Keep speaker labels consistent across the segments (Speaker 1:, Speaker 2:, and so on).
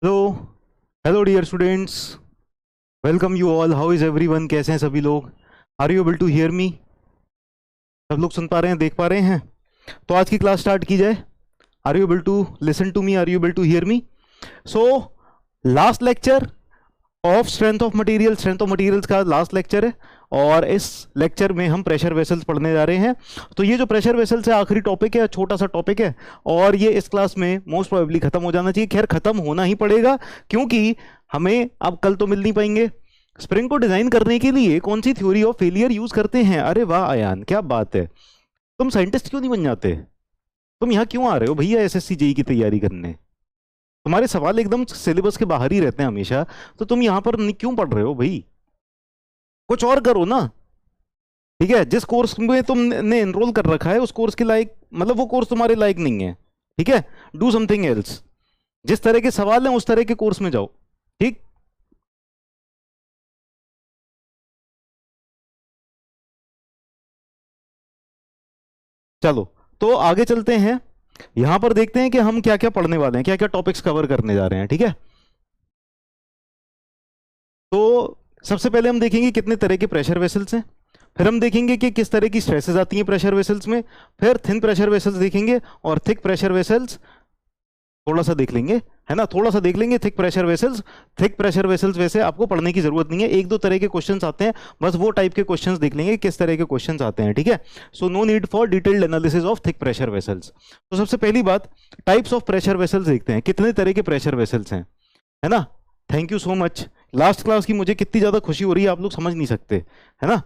Speaker 1: Hello. Hello dear students, welcome you all. How is everyone? कैसे हैं सभी लोग? Are you able to hear me? सब लोग सुन पा रहे हैं, देख पा रहे हैं? तो आज की क्लास स्टार्ट की जाए। Are you able to listen to me? Are you able to hear me? So last lecture of strength of materials का लास्ट लेक्चर है। और इस लेक्चर में हम प्रेशर वेसल्स पढ़ने जा रहे हैं। तो ये जो प्रेशर वेसल्स है आखिरी टॉपिक है, छोटा सा टॉपिक है। और ये इस क्लास में मोस्ट प्रोबेबली खत्म हो जाना चाहिए। खैर खत्म होना ही पड़ेगा, क्योंकि हमें अब कल तो मिल नहीं पाएंगे। स्प्रिंग को डिजाइन करने के लिए कौन सी थ्योरी ऑफ फेलियर यूज करते हैं? अरे वाह आयान, क्या बात है! तुम साइंटिस्ट क्यों नहीं बन जाते? तुम यहाँ क्यों आ रहे हो भैया एसएससी जेई की तैयारी करने? तुम्हारे सवाल एकदम सिलेबस के बाहर ही रहते हैं हमेशा। तो तुम यहाँ पर क्यों पढ़ रहे हो भाई? कुछ और करो ना। ठीक है, जिस कोर्स में तुमने एनरोल कर रखा है उस कोर्स के लायक, मतलब वो कोर्स तुम्हारे लायक नहीं है। ठीक है, डू समथिंग एल्स। जिस तरह के सवाल हैं उस तरह के कोर्स में जाओ। ठीक। चलो, तो आगे चलते हैं। यहां पर देखते हैं कि हम क्या क्या पढ़ने वाले हैं, क्या क्या टॉपिक्स कवर करने जा रहे हैं। ठीक है, तो सबसे पहले हम देखेंगे कितने तरह के प्रेशर वेसल्स हैं। फिर हम देखेंगे कि किस तरह की स्ट्रेसेस आती हैं प्रेशर वेसल्स में। फिर थिन प्रेशर वेसल्स देखेंगे और थिक प्रेशर वेसल्स थोड़ा सा देख लेंगे। है ना, थोड़ा सा देख लेंगे thick pressure vessels. Thick pressure vessels वैसे आपको पढ़ने की जरूरत नहीं है, एक दो तरह के क्वेश्चंस आते हैं, बस वो टाइप के क्वेश्चंस देख लेंगे किस तरह के क्वेश्चंस आते हैं। ठीक है, so no need for detailed analysis of thick pressure vessels. तो सबसे पहली बात, टाइप्स ऑफ प्रेशर वेसल्स देखते हैं, कितने तरह के प्रेशर वेसल्स हैं। है ना, thank you so much. Last class की मुझे कितनी ज्यादा खुशी हो रही है, आप लोग समझ नहीं सकते। है ना,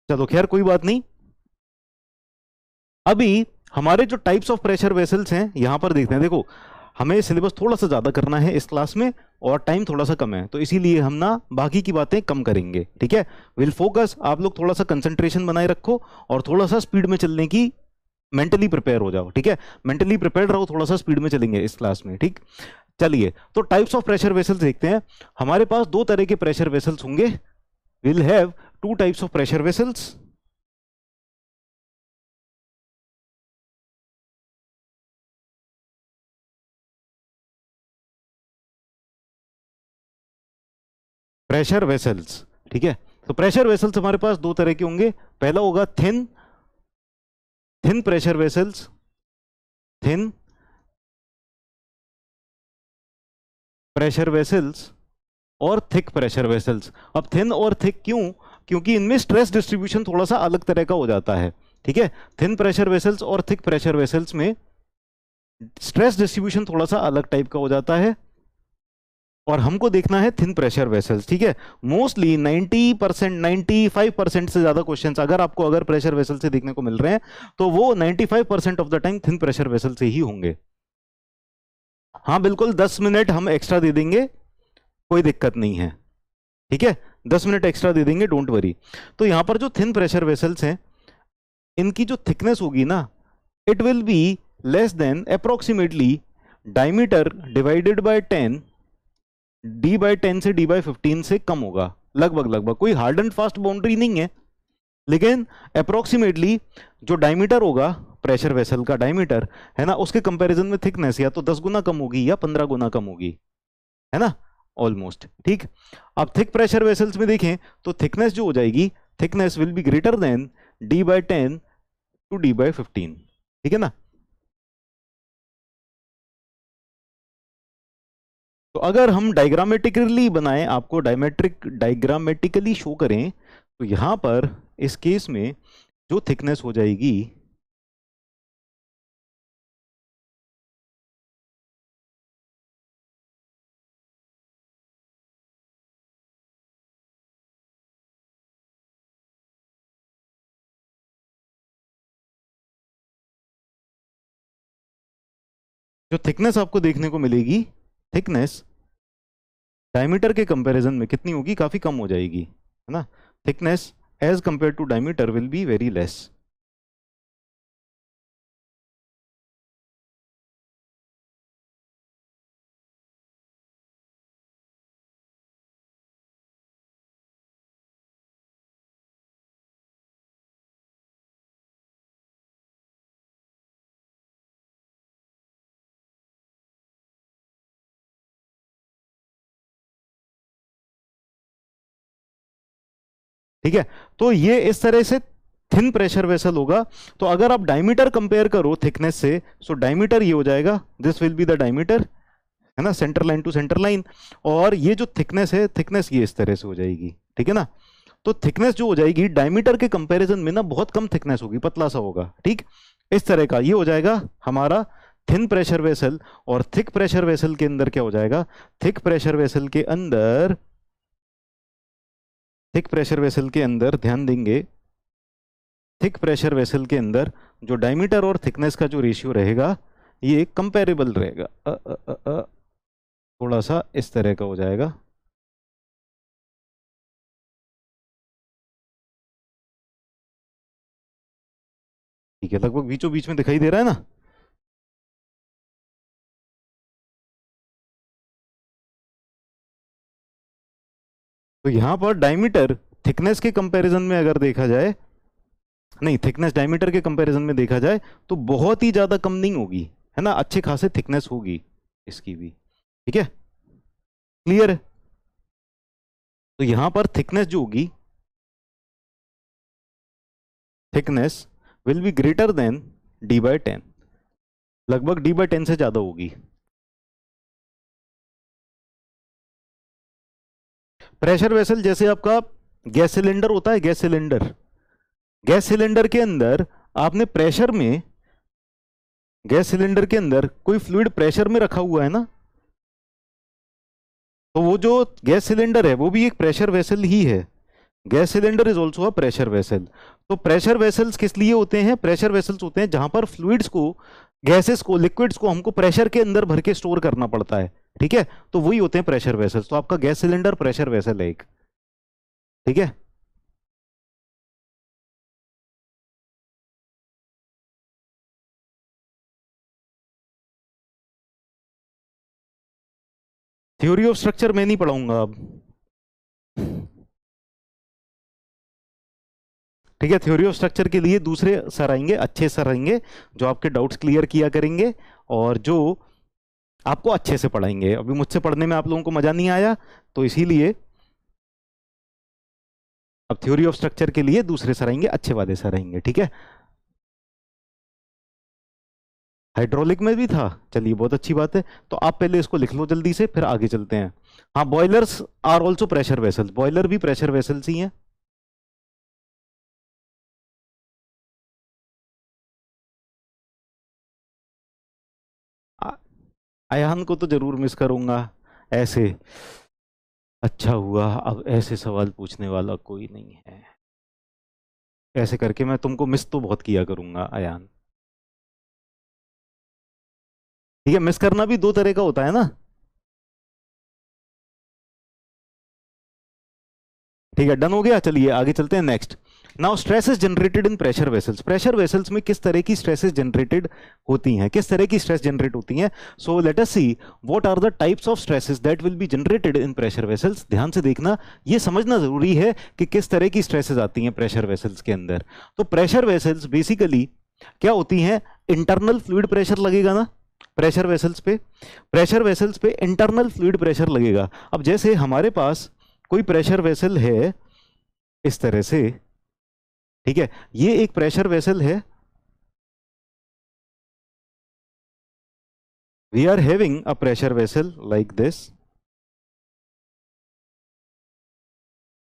Speaker 1: चलो खैर कोई बात नहीं। अभी हमारे जो टाइप्स ऑफ प्रेशर वेसल्स हैं यहां पर देखते हैं। देखो, हमें सिलेबस थोड़ा सा ज्यादा करना है इस क्लास में, और टाइम थोड़ा सा कम है, तो इसीलिए हम ना बाकी की बातें कम करेंगे। ठीक है, विल फोकस। आप लोग थोड़ा सा कंसंट्रेशन बनाए रखो और थोड़ा सा स्पीड में चलने की मेंटली प्रिपेयर हो जाओ। ठीक है, मेंटली प्रिपेयर रहो, थोड़ा सा स्पीड में चलेंगे इस क्लास में। ठीक, चलिए तो टाइप्स ऑफ प्रेशर वेसल्स देखते हैं। हमारे पास दो तरह के प्रेशर वेसल्स होंगे। Will have two types of pressure vessels. Pressure vessels, ठीक है। तो प्रेशर वेसल्स हमारे पास दो तरह के होंगे। पहला होगा thin thin pressure vessels. Thin pressure vessels और थिक प्रेशर वेसल्स। अब थिन और थिक क्यों? क्योंकि इनमें स्ट्रेस डिस्ट्रीब्यूशन थोड़ा सा अलग तरह का हो जाता है। ठीक है, थिन प्रेशर वेसल्स और थिक प्रेशर वेसल्स में स्ट्रेस डिस्ट्रीब्यूशन थोड़ा सा अलग टाइप का हो जाता है। और हमको देखना है थिन प्रेशर वेसल्स। ठीक है, मोस्टली 90%, 95% से ज्यादा क्वेश्चंस अगर आपको अगर प्रेशर वेसल से देखने को मिल रहे हैं, तो वो 95% of the time thin pressure vessel से ही होंगे। हाँ बिल्कुल, 10 मिनट हम एक्स्ट्रा दे देंगे, कोई दिक्कत नहीं है। ठीक है, 10 मिनट एक्स्ट्रा दे देंगे, डोंट वरी। तो यहां पर जो थिन प्रेशर वेसल्स हैं, इनकी जो थिकनेस होगी ना, it will be less then approximately diameter divided by 10, D/10 से D/15 से कम होगा। लगभग लगभग, कोई हार्ड एंड फास्ट बाउंड्री नहीं है, लेकिन अप्रोक्सीमेटली जो डायमीटर होगा, प्रेशर वेसल का डायमीटर, है ना, उसके कंपैरिजन में थिकनेस या तो 10 गुना कम होगी या 15 गुना कम होगी। है ना, ऑलमोस्ट। ठीक, अब थिक प्रेशर वेसल्स में देखें तो थिकनेस जो हो जाएगी, thickness will be greater than D/10 to D/15। ठीक है ना। तो अगर हम डायग्रामेटिकली बनाएं, आपको डायमेट्रिक डायग्रामेटिकली शो करें, तो यहां पर इस केस में जो थिकनेस हो जाएगी, जो थिकनेस आपको देखने को मिलेगी, थिकनेस डायमीटर के कंपैरिजन में कितनी होगी? काफी कम हो जाएगी। है ना, thickness as compare to diameter will be very less. ठीक है, तो ये इस तरह से थिन प्रेशर वेसल होगा। तो अगर आप डायमीटर कंपेयर करो थिकनेस से, सो डायमीटर ये हो जाएगा, this will be the diameter, है ना, centre line to centre line. और ये जो थिकनेस है, थिकनेस ये इस तरह से हो जाएगी, ठीक है ना। तो थिकनेस जो हो जाएगी डायमीटर के कंपैरिजन में ना बहुत कम थिकनेस होगी, पतला सा होगा, ठीक। इस तरह का ये हो जाएगा हमारा थिन प्रेशर वेसल। और थिक प्रेशर वेसल के अंदर क्या हो जाएगा, थिक प्रेशर वेसल के अंदर, थिक प्रेशर वेसल के अंदर ध्यान देंगे, थिक प्रेशर वेसल के अंदर जो डायमीटर और थिकनेस का जो रेशियो रहेगा ये कंपेरेबल रहेगा, थोड़ा सा इस तरह का हो जाएगा। ठीक है, लगभग बीचों बीच में दिखाई दे रहा है ना। तो यहां पर डायमीटर थिकनेस के कंपैरिजन में अगर देखा जाए, नहीं, थिकनेस डायमीटर के कंपैरिजन में देखा जाए तो बहुत ही ज्यादा कम नहीं होगी, है ना, अच्छे खासे थिकनेस होगी इसकी भी, ठीक है, क्लियर है। तो यहां पर थिकनेस जो होगी, thickness will be greater than d/10, लगभग d/10 से ज्यादा होगी। प्रेशर वेसल जैसे आपका गैस सिलेंडर होता है, गैस सिलेंडर, गैस सिलेंडर के अंदर आपने प्रेशर में, गैस सिलेंडर के अंदर कोई फ्लूइड प्रेशर में रखा हुआ है ना, तो वो जो गैस सिलेंडर है वो भी एक प्रेशर वेसल ही है। Gas cylinder is also a pressure vessel. तो प्रेशर वेसल्स किस लिए होते हैं, प्रेशर वेसल्स होते हैं जहां पर फ्लूइड्स को, गैसेस को, लिक्विड्स को हमको प्रेशर के अंदर भर के स्टोर करना पड़ता है, ठीक है, तो वही होते हैं प्रेशर वेसल्स। तो आपका गैस सिलेंडर प्रेशर वेसल है एक, ठीक है। थ्योरी ऑफ स्ट्रक्चर मैं नहीं पढ़ाऊंगा अब, ठीक है। थ्योरी ऑफ स्ट्रक्चर के लिए दूसरे सर आएंगे, अच्छे सर आएंगे जो आपके डाउट्स क्लियर किया करेंगे और जो आपको अच्छे से पढ़ाएंगे। अभी मुझसे पढ़ने में आप लोगों को मजा नहीं आया, तो इसीलिए अब थ्योरी ऑफ स्ट्रक्चर के लिए दूसरे सर आएंगे, अच्छे वाले सर आएंगे, ठीक है। हाइड्रोलिक में भी था, चलिए बहुत अच्छी बात है। तो आप पहले इसको लिख लो जल्दी से, फिर आगे चलते हैं। हाँ, boilers are also pressure vessels, boiler भी प्रेशर वेसल्स ही हैं। आ- अयान को तो जरूर मिस करूंगा ऐसे। अच्छा हुआ अब ऐसे सवाल पूछने वाला कोई नहीं है, ऐसे करके मैं तुमको मिस तो बहुत किया करूंगा अयान, ठीक है। मिस करना भी दो तरह का होता है ना, ठीक है, डन हो गया। चलिए आगे चलते हैं next. Now stresses generated in pressure vessels, pressure vessels में किस तरह की स्ट्रेसेस जनरेटेड होती हैं, किस तरह की स्ट्रेस जनरेट होती हैं। So let us see what are the types of stresses that will be generated in pressure vessels. ध्यान से देखना, ये समझना जरूरी है कि किस तरह की स्ट्रेसेस आती हैं प्रेशर वेसल्स के अंदर। तो प्रेशर वेसल्स बेसिकली क्या होती हैं, इंटरनल फ्लूइड प्रेशर लगेगा ना प्रेशर वेसल्स पे, प्रेशर वेसल्स पे इंटरनल फ्लूइड प्रेशर लगेगा। अब जैसे हमारे पास कोई प्रेशर वेसल है इस तरह से, ठीक है, ये एक प्रेशर वेसल है, we are having a pressure vessel like this.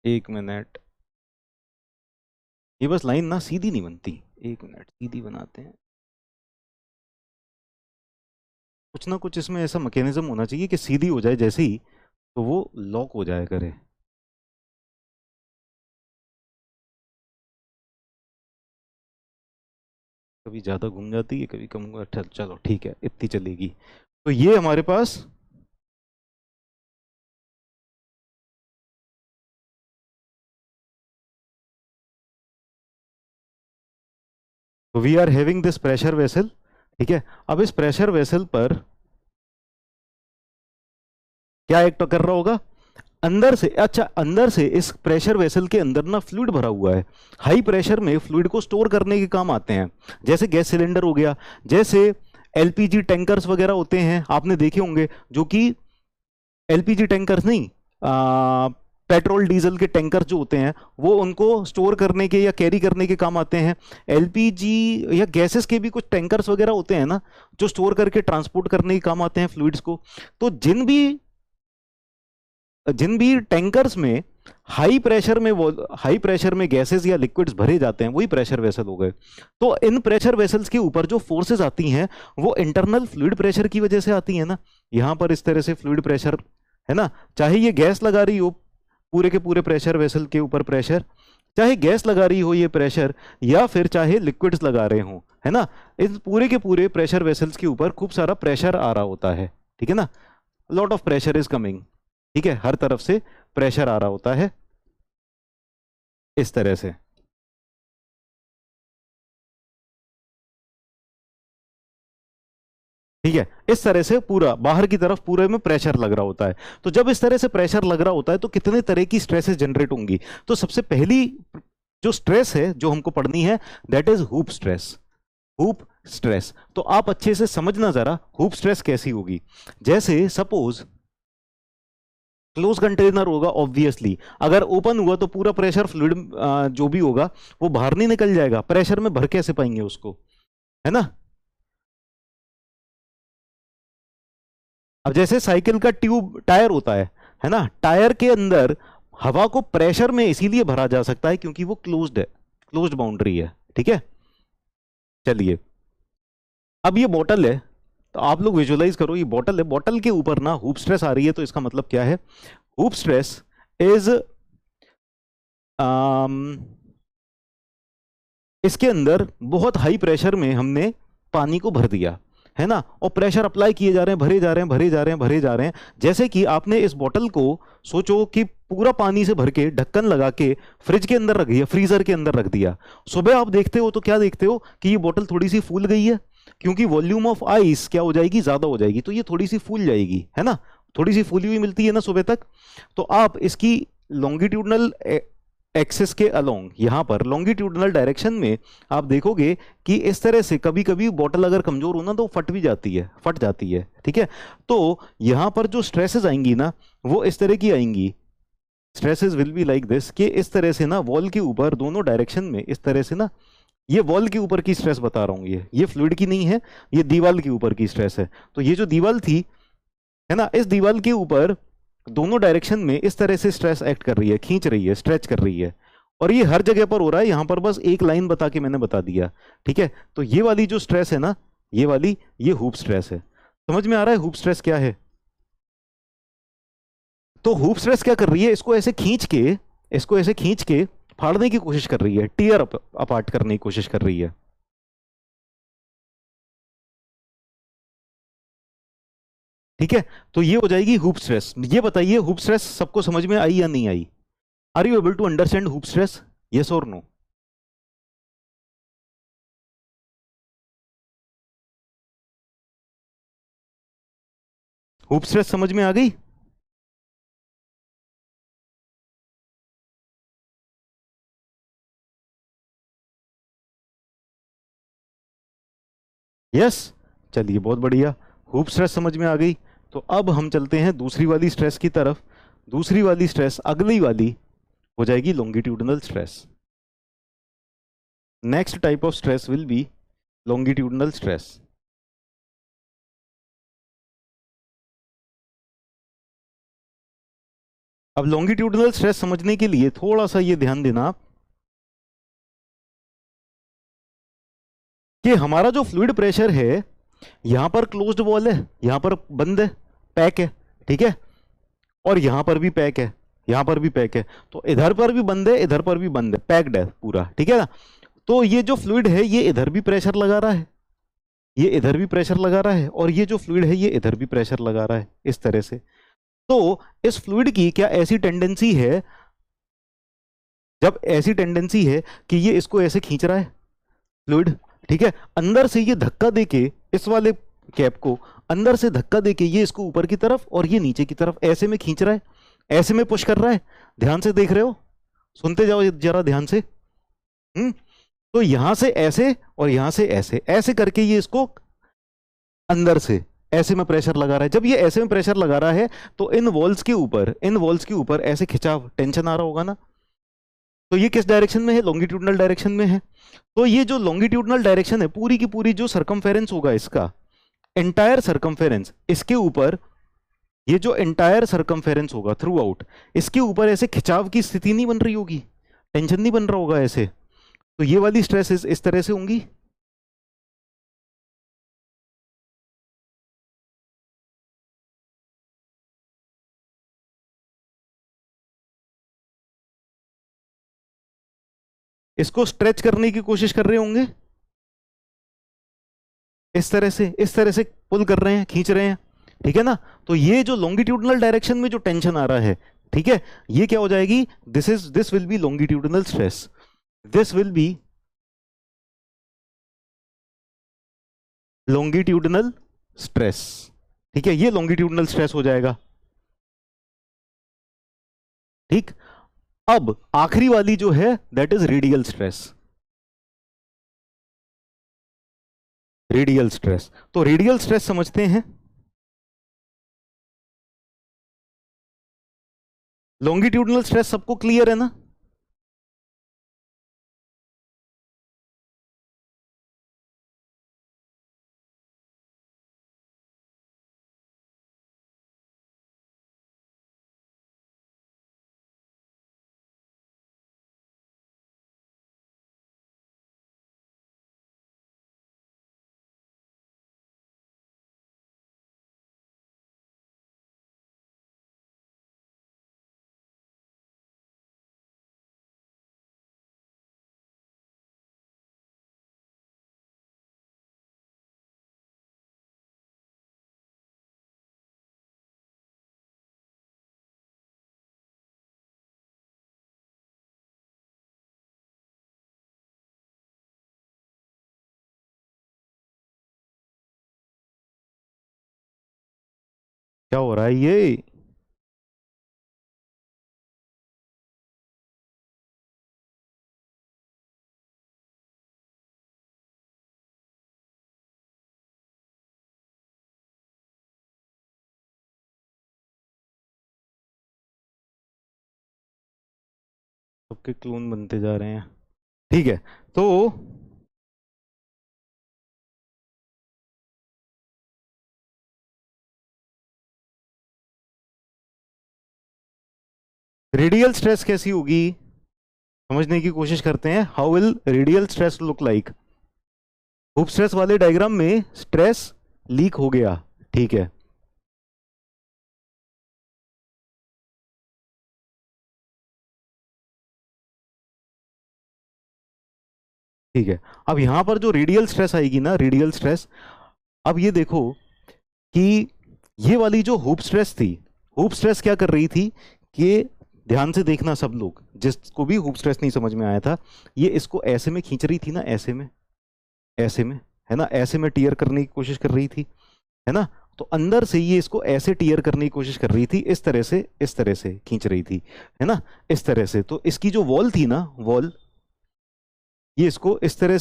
Speaker 1: एक मिनट, ये बस लाइन ना सीधी नहीं बनती, एक मिनट सीधी बनाते हैं। कुछ ना कुछ इसमें ऐसा मैकेनिज्म होना चाहिए कि सीधी हो जाए जैसे ही, तो वो लॉक हो जाया करे। कभी ज्यादा घूम जाती है, कभी कम। अच्छा चलो ठीक है, इतनी चलेगी। तो ये हमारे पास, तो we are having this pressure vessel, ठीक है। अब इस प्रेशर वेसल पर क्या एक्ट कर रहा होगा, अंदर से, अच्छा अंदर से इस प्रेशर वेसल के अंदर ना फ्लूइड भरा हुआ है। हाई प्रेशर में फ्लूइड को स्टोर करने के काम आते हैं, जैसे गैस सिलेंडर हो गया, जैसे एलपीजी टैंकर्स वगैरह होते हैं, आपने देखे होंगे, जो कि एलपीजी टैंकर्स नहीं, पेट्रोल डीजल के टैंकर जो होते हैं वो उनको स्टोर करने के या कैरी करने के काम आते हैं। एलपीजी या गैसेस के भी कुछ टैंकर्स वगैरह होते हैं ना, जो स्टोर करके ट्रांसपोर्ट करने के काम आते हैं फ्लूइड्स को। तो जिन भी टैंकर्स में हाई प्रेशर में गैसेस या लिक्विड्स भरे जाते हैं वही प्रेशर वेसल हो गए। तो इन प्रेशर वेसल्स के ऊपर जो फोर्सेस आती हैं वो इंटरनल फ्लूइड प्रेशर की वजह से आती है ना। यहां पर इस तरह से फ्लूइड प्रेशर है ना, चाहे ये गैस लगा रही हो पूरे के पूरे प्रेशर वेसल के ऊपर प्रेशर, चाहे गैस लगा रही हो ये प्रेशर, या फिर चाहे लिक्विड्स लगा रहे हो, है ना, इस पूरे के पूरे प्रेशर वेसल्स के ऊपर खूब सारा प्रेशर आ रहा होता है। ठीक है ना, lot of pressure is coming. ठीक है, हर तरफ से प्रेशर आ रहा होता है इस तरह से। ठीक है, इस तरह से पूरा बाहर की तरफ पूरे में प्रेशर लग रहा होता है। तो जब इस तरह से प्रेशर लग रहा होता है तो कितने तरह की स्ट्रेसेस जनरेट होंगी। तो सबसे पहली जो स्ट्रेस है जो हमको पढ़नी है that is hoop stress. Hoop stress तो आप अच्छे से समझना जरा हुप स्ट्रेस कैसी होगी। जैसे सपोज क्लोज कंटेनर होगा, ऑब्वियसली अगर ओपन हुआ तो पूरा प्रेशर फ्लूइड जो भी होगा वो बाहर नहीं निकल जाएगा, प्रेशर में भर कैसे पाएंगे उसको, है ना। अब जैसे साइकिल का ट्यूब टायर होता है ना, टायर के अंदर हवा को प्रेशर में इसीलिए भरा जा सकता है क्योंकि वो क्लोज्ड है, क्लोज्ड बाउंड्री है। ठीक है, चलिए अब ये बॉटल है, तो आप लोग विजुअलाइज करो ये बॉटल है, बॉटल के ऊपर ना हुप स्ट्रेस आ रही है। तो इसका मतलब क्या है, हुप स्ट्रेस इज इसके अंदर बहुत हाई प्रेशर में हमने पानी को भर दिया है ना, और प्रेशर अप्लाई किए जा रहे हैं, भरे जा रहे हैं, भरे जा रहे हैं, भरे जा रहे हैं। जैसे कि आपने इस बॉटल को सोचो कि पूरा पानी से भर के ढक्कन लगा के फ्रिज के अंदर रख दिया, फ्रीजर के अंदर रख दिया। सुबह आप देखते हो तो क्या देखते हो कि ये बॉटल थोड़ी सी फूल गई है, क्योंकि वॉल्यूम ऑफ आइस क्या हो जाएगी, ज्यादा हो जाएगी, तो ये थोड़ी सी फूल जाएगी, है ना, थोड़ी सी फूली हुई मिलती है ना सुबह तक। तो आप इसकी लॉन्गिट्यूडनल एक्सिस के अलोंग यहां पर लॉन्गिट्यूडनल डायरेक्शन में आप देखोगे कि इस तरह से कभी कभी बॉटल अगर कमजोर हो ना तो फट भी जाती है, फट जाती है। ठीक है, तो यहां पर जो स्ट्रेसेस आएंगी ना वो इस तरह की आएंगी, stresses will be like this, कि इस तरह से ना वॉल के ऊपर दोनों डायरेक्शन में इस तरह से ना, ये वॉल के ऊपर की स्ट्रेस बता रहा हूं, ये फ्लूइड की नहीं है, ये दीवार के ऊपर की स्ट्रेस है। तो ये जो दीवार थी है ना, इस दीवार के ऊपर दोनों डायरेक्शन में इस तरह से स्ट्रेस एक्ट कर रही है, खींच रही है, स्ट्रेच कर रही है, और ये हर जगह पर हो रहा है। यहां पर बस एक लाइन बता के मैंने बता दिया। ठीक है, तो ये वाली जो स्ट्रेस है ना, ये वाली ये हुप स्ट्रेस है। समझ में आ रहा है हुप स्ट्रेस क्या है। तो हुप स्ट्रेस क्या कर रही है, इसको ऐसे खींच के फाड़ने की कोशिश कर रही है, टीयर अपार्ट करने की कोशिश कर रही है। ठीक है, तो ये हो जाएगी हुप स्ट्रेस। ये बताइए हुप स्ट्रेस सबको समझ में आई या नहीं आई। Are you able to understand hoop stress, yes और नो। हुप स्ट्रेस समझ में आ गई। यस, चलिए बहुत बढ़िया, हुप स्ट्रेस समझ में आ गई। तो अब हम चलते हैं दूसरी वाली स्ट्रेस की तरफ। दूसरी वाली स्ट्रेस अगली वाली हो जाएगी longitudinal stress. Next type of stress will B longitudinal stress. अब लॉन्गिट्यूडनल स्ट्रेस समझने के लिए थोड़ा सा ये ध्यान देना कि हमारा जो फ्लूइड प्रेशर है, यहां पर क्लोज्ड वॉल है, यहां पर बंद है, पैक है। ठीक है, और यहां पर भी पैक है, यहां पर भी पैक है, तो इधर पर भी बंद है, इधर पर भी बंद है, पैक्ड है पूरा। ठीक है ना, तो ये जो फ्लूइड है ये इधर भी प्रेशर लगा रहा है, ये इधर भी प्रेशर लगा रहा है, और ये जो फ्लूइड है ये इधर भी प्रेशर लगा रहा है इस तरह से। तो इस फ्लूइड की क्या ऐसी टेंडेंसी है, जब ऐसी टेंडेंसी है कि ये इसको ऐसे खींच रहा है फ्लूइड, ठीक है, अंदर से ये धक्का देके इस वाले कैप को अंदर से धक्का देके ये इसको ऊपर की तरफ और ये नीचे की तरफ ऐसे में खींच रहा है, ऐसे में पुश कर रहा है। ध्यान से देख रहे हो, सुनते जाओ जरा ध्यान से। तो यहां से ऐसे और यहां से ऐसे, ऐसे करके ये इसको अंदर से ऐसे में प्रेशर लगा रहा है, जब ये ऐसे में प्रेशर लगा रहा है तो इन वॉल्स के ऊपर ऐसे खिंचाव, टेंशन आ रहा होगा ना। तो ये किस डायरेक्शन में है? लॉन्गिट्यूडनल डायरेक्शन में है। तो ये जो लॉन्गिट्यूडनल डायरेक्शन है, पूरी की पूरी जो सरकमफेरेंस होगा इसका, एंटायर सरकमफेरेंस, इसके ऊपर ये जो एंटायर सरकमफेरेंस होगा थ्रू आउट, इसके ऊपर ऐसे खिंचाव की स्थिति नहीं बन रही होगी, टेंशन नहीं बन रहा होगा ऐसे। तो ये वाली स्ट्रेसेस इस तरह से होंगी। इसको स्ट्रेच करने की कोशिश कर रहे होंगे, इस तरह से पुल कर रहे हैं, खींच रहे हैं, ठीक है ना। तो ये जो लॉन्गिट्यूडनल डायरेक्शन में जो टेंशन आ रहा है, ठीक है, ये क्या हो जाएगी? This will B longitudinal stress, this will B longitudinal stress, ठीक है, ये लॉन्गिट्यूडनल स्ट्रेस हो जाएगा। ठीक, अब आखिरी वाली जो है that is radial stress. Radial stress, तो रेडियल स्ट्रेस समझते हैं। लॉन्गिट्यूडनल स्ट्रेस सबको क्लियर है ना? क्या हो रहा है ये? सबके क्लोन बनते जा रहे हैं, ठीक है। तो रेडियल स्ट्रेस कैसी होगी समझने की कोशिश करते हैं। How will radial stress look like? Hoop stress वाले डायग्राम में स्ट्रेस लीक हो गया, ठीक है, ठीक है। अब यहां पर जो रेडियल स्ट्रेस आएगी ना, रेडियल स्ट्रेस, अब ये देखो कि ये वाली जो हुप स्ट्रेस थी, हुप स्ट्रेस क्या कर रही थी कि, ध्यान से देखना सब लोग, जिसको भी हुप स्ट्रेस नहीं समझ में आया था, ये इसको ऐसे में खींच रही थी ना, ऐसे में है ना, ऐसे में टीयर करने की कोशिश कर रही थी, है ना। तो अंदर से ये इसको ऐसे टीयर करने की कोशिश कर रही थी, इस तरह से खींच रही थी, है ना, इस तरह से। तो इसकी जो वॉल थी ना, वॉल, ये इसको इस तरह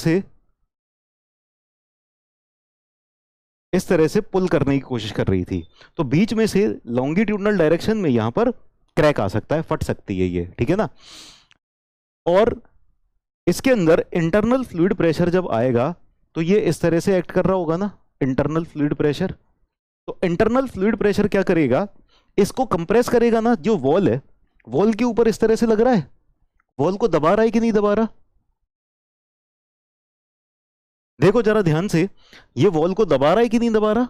Speaker 1: से पुल करने की कोशिश कर रही थी। तो बीच में से लॉन्गिट्यूडनल डायरेक्शन में यहां पर क्रैक आ सकता है, फट सकती है ये, ठीक है ना। और इसके अंदर इंटरनल फ्लूइड प्रेशर जब आएगा तो ये इस तरह से एक्ट कर रहा होगा ना, इंटरनल फ्लूइड प्रेशर। तो इंटरनल फ्लूइड प्रेशर क्या करेगा? इसको कंप्रेस करेगा ना, जो वॉल है, वॉल के ऊपर इस तरह से लग रहा है, वॉल को दबा रहा है कि नहीं दबा रहा? देखो जरा ध्यान से, ये वॉल को दबा रहा है कि नहीं दबा रहा?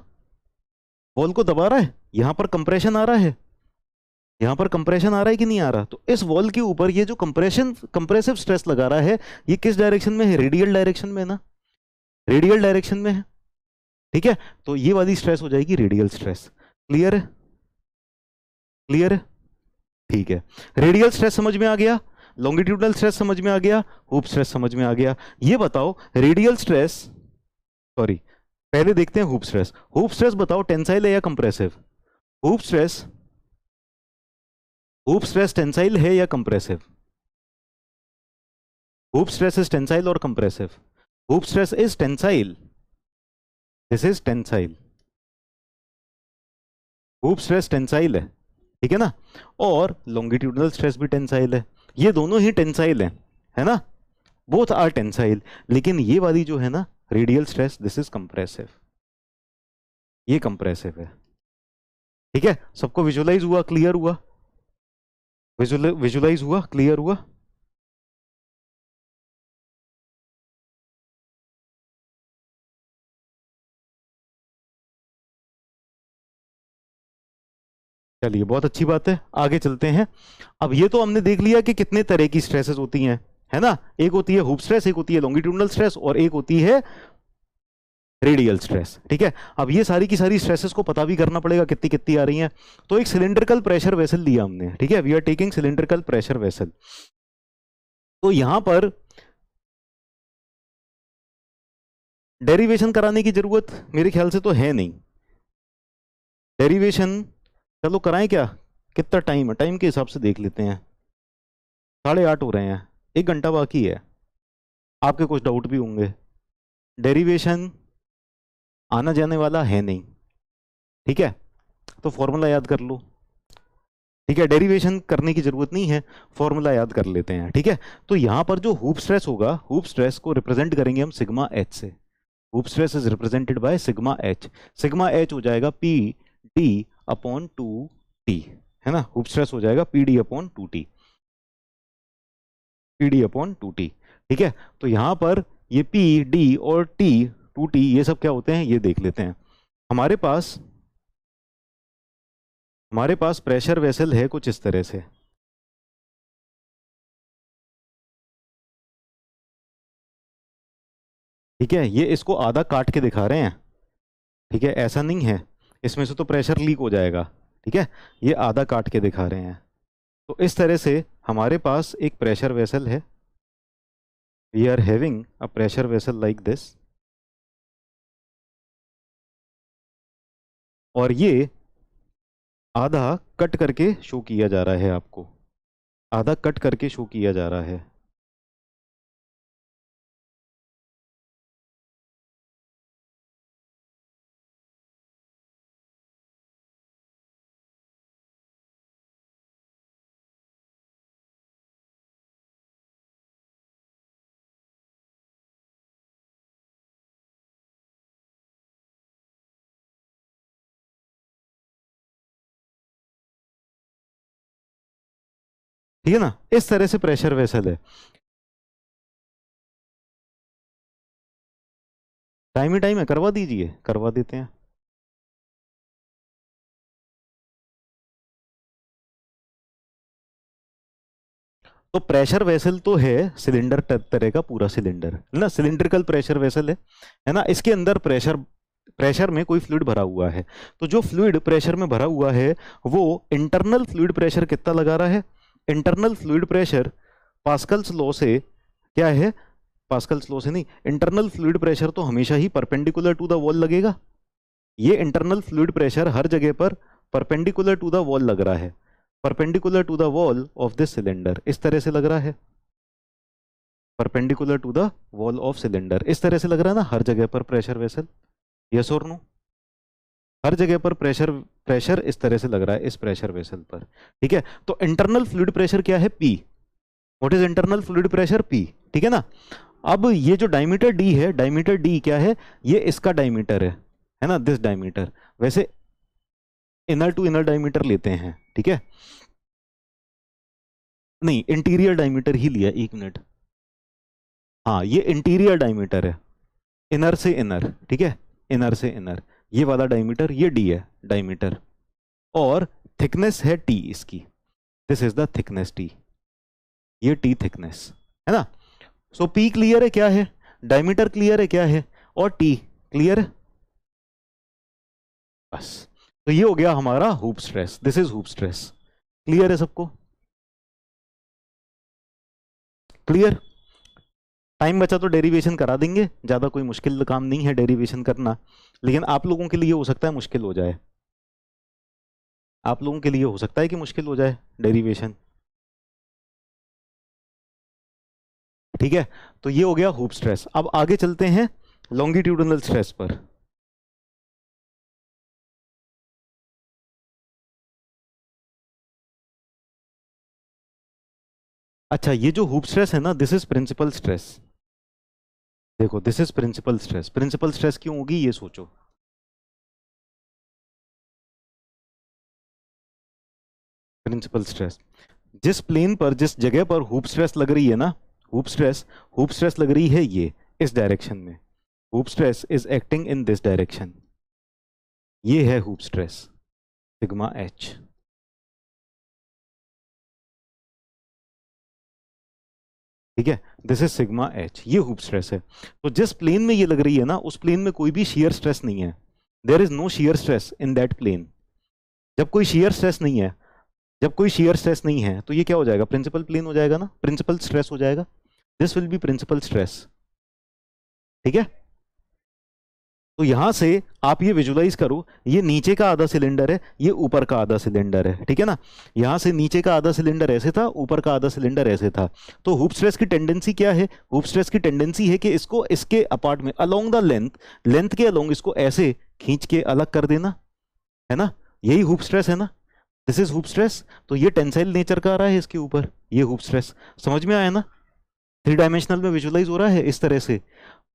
Speaker 1: वॉल को दबा रहा है, यहां पर कंप्रेशन आ रहा है, यहां पर कंप्रेशन आ रहा है कि नहीं आ रहा? तो इस वॉल के ऊपर ये जो कंप्रेसिव स्ट्रेस लगा रहा है, ये किस डायरेक्शन में है? रेडियल डायरेक्शन में है ना, रेडियल डायरेक्शन में है, ठीक है। तो ये वाली स्ट्रेस हो जाएगी रेडियल स्ट्रेस। क्लियर है? क्लियर है, ठीक है। रेडियल स्ट्रेस समझ में आ गया, लॉन्गिट्यूडनल स्ट्रेस समझ में आ गया, हुप स्ट्रेस समझ में आ गया। ये बताओ रेडियल स्ट्रेस, सॉरी, पहले देखते हैं हुप स्ट्रेस। हुप स्ट्रेस बताओ टेंसाइल है या compressive? Hoop stress, hoop stress tensile है या compressive? Hoop stress is tensile और compressive? Hoop stress is tensile, this is tensile, hoop stress tensile है, ठीक है ना, और लॉन्गिट्यूडनल स्ट्रेस भी टेंसाइल है, ये दोनों ही टेंसाइल है ना, बोथ आर टेंसाइल। लेकिन ये वाली जो है ना radial stress, this is compressive, ये कंप्रेसिव है, ठीक है। सबको विजुअलाइज हुआ, क्लियर हुआ, विजुअलाइज हुआ, क्लियर हुआ। चलिए बहुत अच्छी बात है, आगे चलते हैं। अब ये तो हमने देख लिया कि कितने तरह की स्ट्रेसेस होती हैं, है ना, एक होती है हुप स्ट्रेस, एक होती है लॉन्गिट्यूडनल स्ट्रेस, और एक होती है रेडियल स्ट्रेस, ठीक है। अब ये सारी की सारी स्ट्रेसेस को पता भी करना पड़ेगा कितनी कितनी आ रही हैं। तो एक सिलेंड्रिकल प्रेशर वेसल लिया हमने, ठीक है, we are taking cylindrical pressure vessel. तो यहां पर डेरिवेशन कराने की जरूरत मेरे ख्याल से तो है नहीं, डेरिवेशन चलो कराएं क्या, कितना टाइम है, टाइम के हिसाब से देख लेते हैं, 8:30 हो रहे हैं, 1 घंटा बाकी है, आपके कुछ डाउट भी होंगे। डेरिवेशन आना जाने वाला है नहीं, ठीक है, तो फॉर्मूला याद कर लो, ठीक है, डेरिवेशन करने की जरूरत नहीं है, फॉर्मूला याद कर लेते हैं, ठीक है। तो यहां पर जो हुप स्ट्रेस होगा, हुप स्ट्रेस को रिप्रेजेंट करेंगे हम सिग्मा एच से, hoop stress is represented by sigma H, sigma H हो जाएगा पी डी अपॉन 2t, है ना, हुप स्ट्रेस हो जाएगा P D upon 2t, P D upon 2t, ठीक है। तो यहां पर ये पी डी और टी 2t ये सब क्या होते हैं ये देख लेते हैं। हमारे पास प्रेशर वेसल है कुछ इस तरह से, ठीक है, ये इसको आधा काट के दिखा रहे हैं, ठीक है, ऐसा नहीं है, इसमें से तो प्रेशर लीक हो जाएगा, ठीक है, ये आधा काट के दिखा रहे हैं। तो इस तरह से हमारे पास एक प्रेशर वेसल है, we are having a pressure vessel like this, और ये आधा कट करके शो किया जा रहा है आपको, आधा कट करके शो किया जा रहा है, ठीक है ना, इस तरह से प्रेशर वेसल है। टाइम ही टाइम है, करवा दीजिए, करवा देते हैं। तो प्रेशर वेसल तो है सिलेंडर तरह का पूरा सिलेंडर, है ना, सिलिंड्रिकल प्रेशर वेसल है ना, इसके अंदर प्रेशर प्रेशर में कोई फ्लूइड भरा हुआ है। तो जो फ्लूइड प्रेशर में भरा हुआ है वो इंटरनल फ्लूइड प्रेशर कितना लगा रहा है, internal fluid pressure Pascal's law से क्या है, पास्कल्स लॉ से नहीं, इंटरनल फ्लूइड प्रेशर तो हमेशा ही परपेंडिकुलर टू द वॉल लगेगा, ये इंटरनल फ्लूइड प्रेशर हर जगह पर परपेंडिकुलर टू द वॉल लग रहा है, perpendicular to the wall of this cylinder, इस तरह से लग रहा है, perpendicular to the wall of cylinder, इस तरह से लग रहा है ना हर जगह पर प्रेशर वेसल, यस और नो, हर जगह पर प्रेशर प्रेशर इस तरह से लग रहा है इस प्रेशर वेसल पर, ठीक है। तो इंटरनल फ्लूइड प्रेशर क्या है, P, what is internal fluid pressure, P, ठीक है ना। अब ये जो डायमीटर डी है, डायमीटर डी क्या है, ये इसका डायमीटर है ना, दिस डायमीटर, वैसे इनर टू इनर डायमीटर लेते हैं, ठीक है, नहीं इंटीरियर डायमीटर ही लिया, 1 मिनट, हाँ ये इंटीरियर डायमीटर है, इनर से इनर, ठीक है, इनर से इनर, ये वाला डायमीटर, ये डी है डायमीटर, और थिकनेस है टी इसकी, this is the thickness T, ये टी थिकनेस है ना। सो पी क्लियर है क्या है, डायमीटर क्लियर है क्या है, और टी क्लियर है, बस। तो ये हो गया हमारा hoop stress, this is hoop stress, clear है सबको, क्लियर। टाइम बचा तो डेरिवेशन करा देंगे, ज़्यादा कोई मुश्किल काम नहीं है डेरिवेशन करना, लेकिन आप लोगों के लिए हो सकता है मुश्किल हो जाए, आप लोगों के लिए हो सकता है कि मुश्किल हो जाए डेरिवेशन, ठीक है। तो ये हो गया हुप स्ट्रेस। अब आगे चलते हैं लॉन्गिट्यूडनल स्ट्रेस पर। अच्छा, ये जो हुप स्ट्रेस है ना, दिस इज प्रिंसिपल स्ट्रेस। देखो, this is principal stress. Principal stress क्यों होगी ये सोचो। प्रिंसिपल स्ट्रेस, जिस प्लेन पर, जिस जगह पर हुप स्ट्रेस लग रही है ना, हुप स्ट्रेस लग रही है ये इस डायरेक्शन में। Hoop stress is acting in this direction. ये है हुप स्ट्रेस, सिग्मा एच। ठीक है, दिस इज सिग्मा एच, ये हुप स्ट्रेस है। तो जिस प्लेन में ये लग रही है ना, उस प्लेन में कोई भी शियर स्ट्रेस नहीं है। There is no shear stress in that plane. जब कोई शियर स्ट्रेस नहीं है, जब कोई शियर स्ट्रेस नहीं है, तो ये क्या हो जाएगा, प्रिंसिपल प्लेन हो जाएगा ना, प्रिंसिपल स्ट्रेस हो जाएगा। This will be principal stress. ठीक है, तो यहां से आप ये विजुलाइज करो, ये नीचे का आधा सिलेंडर है, ये ऊपर का आधा सिलेंडर है। ठीक है ना, यहां से नीचे का आधा सिलेंडर ऐसे था, ऊपर का आधा सिलेंडर ऐसे था। तो हुप स्ट्रेस की टेंडेंसी क्या है, हुप स्ट्रेस की टेंडेंसी है कि इसको इसके अपार्ट में अलोंग द लेंथ, लेंथ के अलोंग इसको ऐसे खींच के अलग कर देना, है ना। यही हुप स्ट्रेस है ना, दिस इज हुप स्ट्रेस। तो ये टेंसाइल नेचर का आ रहा है इसके ऊपर, ये हुप स्ट्रेस। समझ में आया ना, 3 डायमेंशनल में विजुलाइज हो रहा है इस तरह से।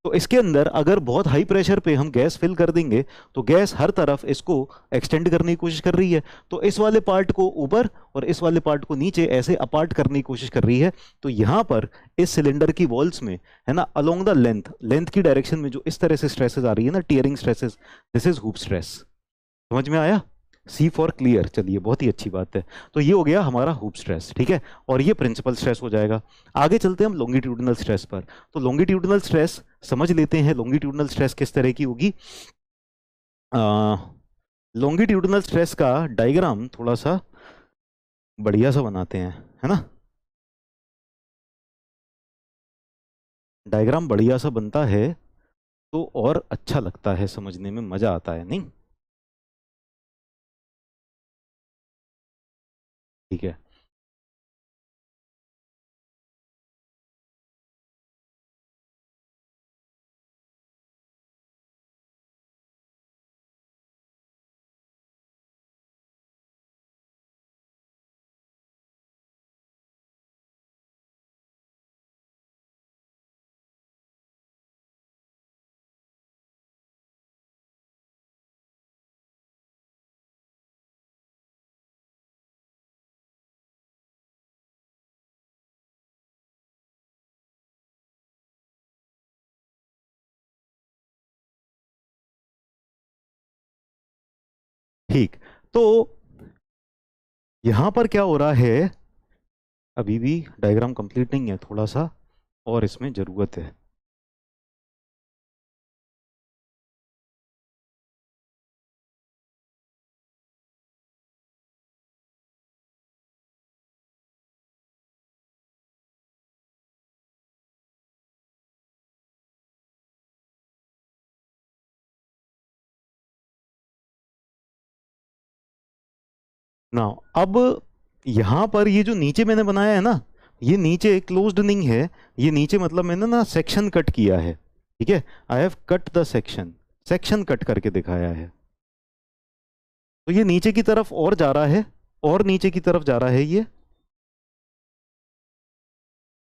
Speaker 1: तो इसके अंदर अगर बहुत हाई प्रेशर पे हम गैस फिल कर देंगे, तो गैस हर तरफ इसको एक्सटेंड करने की कोशिश कर रही है। तो इस वाले पार्ट को ऊपर और इस वाले पार्ट को नीचे ऐसे अपार्ट करने की कोशिश कर रही है। तो यहां पर इस सिलेंडर की वॉल्स में, है ना, अलोंग द लेंथ, लेंथ की डायरेक्शन में जो इस तरह से स्ट्रेसेस आ रही है ना, tearing stresses, this is hoop stress. समझ में आया, सी फॉर क्लियर। चलिए, बहुत ही अच्छी बात है। तो ये हो गया हमारा हुप स्ट्रेस। ठीक है, और ये प्रिंसिपल स्ट्रेस हो जाएगा। आगे चलते हैं हम लॉन्गिट्यूडिनल स्ट्रेस पर। तो लॉन्गिट्यूडिनल स्ट्रेस समझ लेते हैं, लॉन्गिट्यूडिनल स्ट्रेस किस तरह की होगी। लॉन्गिट्यूडिनल स्ट्रेस का डायग्राम थोड़ा सा बढ़िया सा बनाते हैं, है ना। डायग्राम बढ़िया सा बनता है तो और अच्छा लगता है, समझने में मजा आता है, नहीं। ठीक है, ठीक। तो यहां पर क्या हो रहा है, अभी भी डायग्राम कंप्लीट नहीं है, थोड़ा सा और इसमें जरूरत है। ना, अब यहां पर ये जो नीचे मैंने बनाया है ना, ये नीचे क्लोज्ड नहीं है। ये नीचे मतलब मैंने ना सेक्शन कट किया है। ठीक है, I have cut the section, section cut करके दिखाया है। तो ये नीचे की तरफ और जा रहा है, और नीचे की तरफ जा रहा है ये,